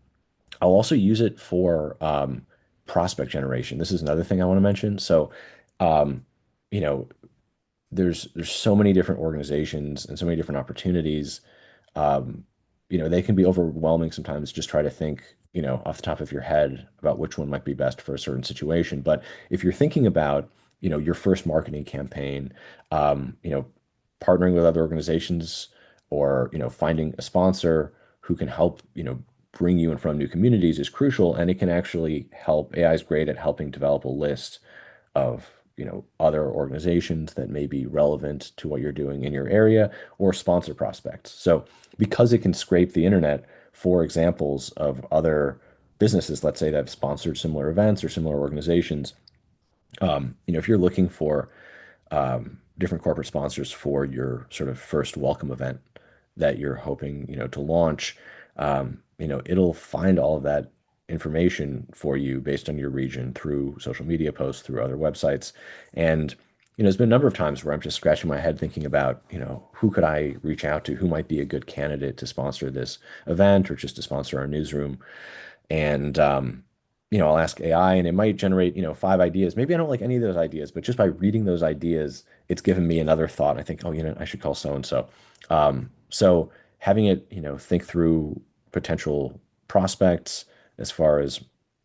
I'll also use it for prospect generation. This is another thing I want to mention. So, um, you know, there's so many different organizations and so many different opportunities. Um, they can be overwhelming sometimes. Just try to think, off the top of your head about which one might be best for a certain situation. But if you're thinking about, your first marketing campaign, um, you know, partnering with other organizations or, finding a sponsor who can help, bring you in front of new communities is crucial. And it can actually help. AI is great at helping develop a list of other organizations that may be relevant to what you're doing in your area or sponsor prospects. So because it can scrape the internet for examples of other businesses, let's say that have sponsored similar events or similar organizations, if you're looking for different corporate sponsors for your sort of first welcome event that you're hoping, to launch, it'll find all of that information for you based on your region through social media posts, through other websites. And, there's been a number of times where I'm just scratching my head thinking about, who could I reach out to, who might be a good candidate to sponsor this event or just to sponsor our newsroom. And, I'll ask AI and it might generate, five ideas. Maybe I don't like any of those ideas, but just by reading those ideas, it's given me another thought. I think, oh, I should call so and so. So having it, think through potential prospects as far as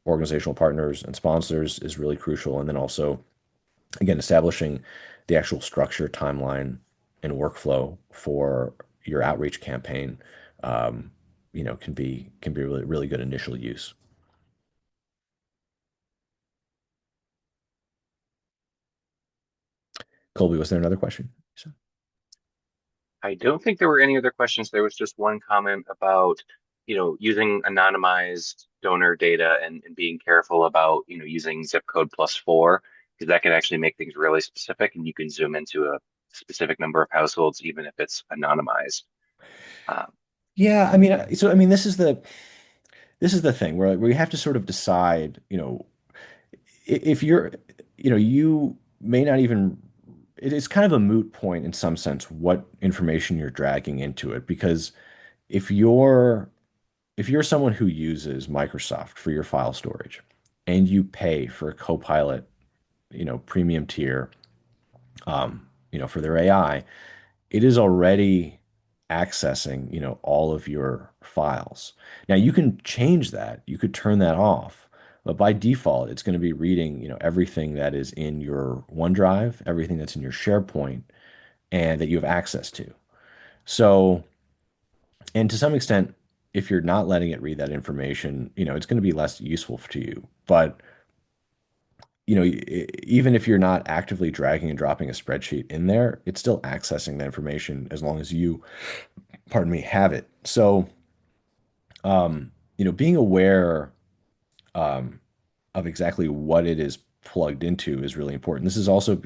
organizational partners and sponsors is really crucial. And then also, again, establishing the actual structure, timeline, and workflow for your outreach campaign, can be really, really good initial use. Colby, was there another question? I don't think there were any other questions. There was just one comment about, using anonymized donor data and being careful about, using zip code +4, because that can actually make things really specific and you can zoom into a specific number of households, even if it's anonymized. Um, Yeah, I mean, this is the thing where we have to sort of decide, if you're, you may not even, it is kind of a moot point in some sense what information you're dragging into it because if you're if you're someone who uses Microsoft for your file storage and you pay for a Copilot, premium tier, for their AI, it is already accessing, all of your files. Now you can change that. You could turn that off, but by default, it's going to be reading, everything that is in your OneDrive, everything that's in your SharePoint, and that you have access to. So, and to some extent, if you're not letting it read that information, it's going to be less useful to you. But even if you're not actively dragging and dropping a spreadsheet in there, it's still accessing the information as long as you, pardon me, have it. So, being aware um, of exactly what it is plugged into is really important. This is also,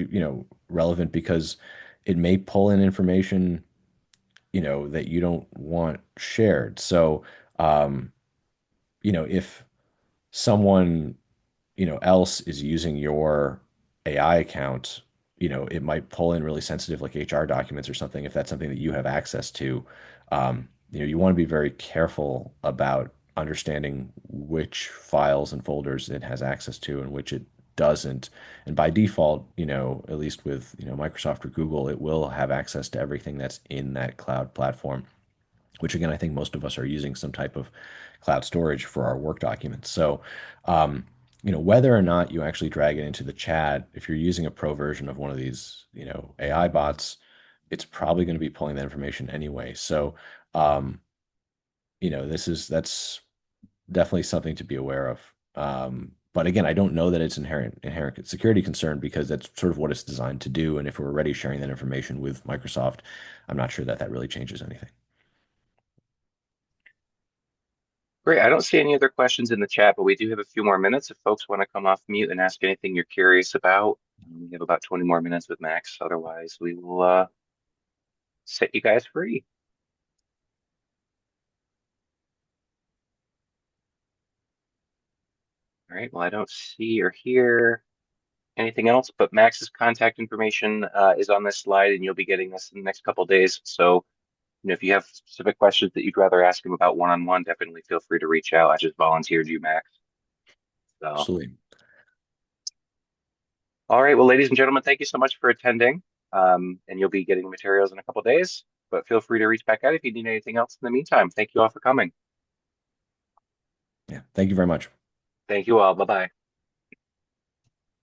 relevant because it may pull in information, that you don't want shared. So, um, if someone else is using your AI account, it might pull in really sensitive like HR documents or something if that's something that you have access to. You want to be very careful about understanding which files and folders it has access to and which it doesn't. And by default, at least with, Microsoft or Google, it will have access to everything that's in that cloud platform, which again, I think most of us are using some type of cloud storage for our work documents. So, whether or not you actually drag it into the chat, if you're using a pro version of one of these, AI bots, it's probably going to be pulling that information anyway. So, um, that's definitely something to be aware of. But again, I don't know that it's inherent security concern because that's sort of what it's designed to do. And if we're already sharing that information with Microsoft, I'm not sure that that really changes anything. Great. I don't see any other questions in the chat, but we do have a few more minutes if folks want to come off mute and ask anything you're curious about. We have about 20 more minutes with Max. Otherwise, we will set you guys free. All right. Well, I don't see or hear anything else, but Max's contact information is on this slide, and you'll be getting this in the next couple of days. So, if you have specific questions that you'd rather ask him about one-on-one, definitely feel free to reach out. I just volunteered you, Max. So, Absolutely. all right. Well, ladies and gentlemen, thank you so much for attending. And you'll be getting materials in a couple of days, but feel free to reach back out if you need anything else in the meantime. Thank you all for coming. Yeah. Thank you very much. Thank you all. Bye-bye.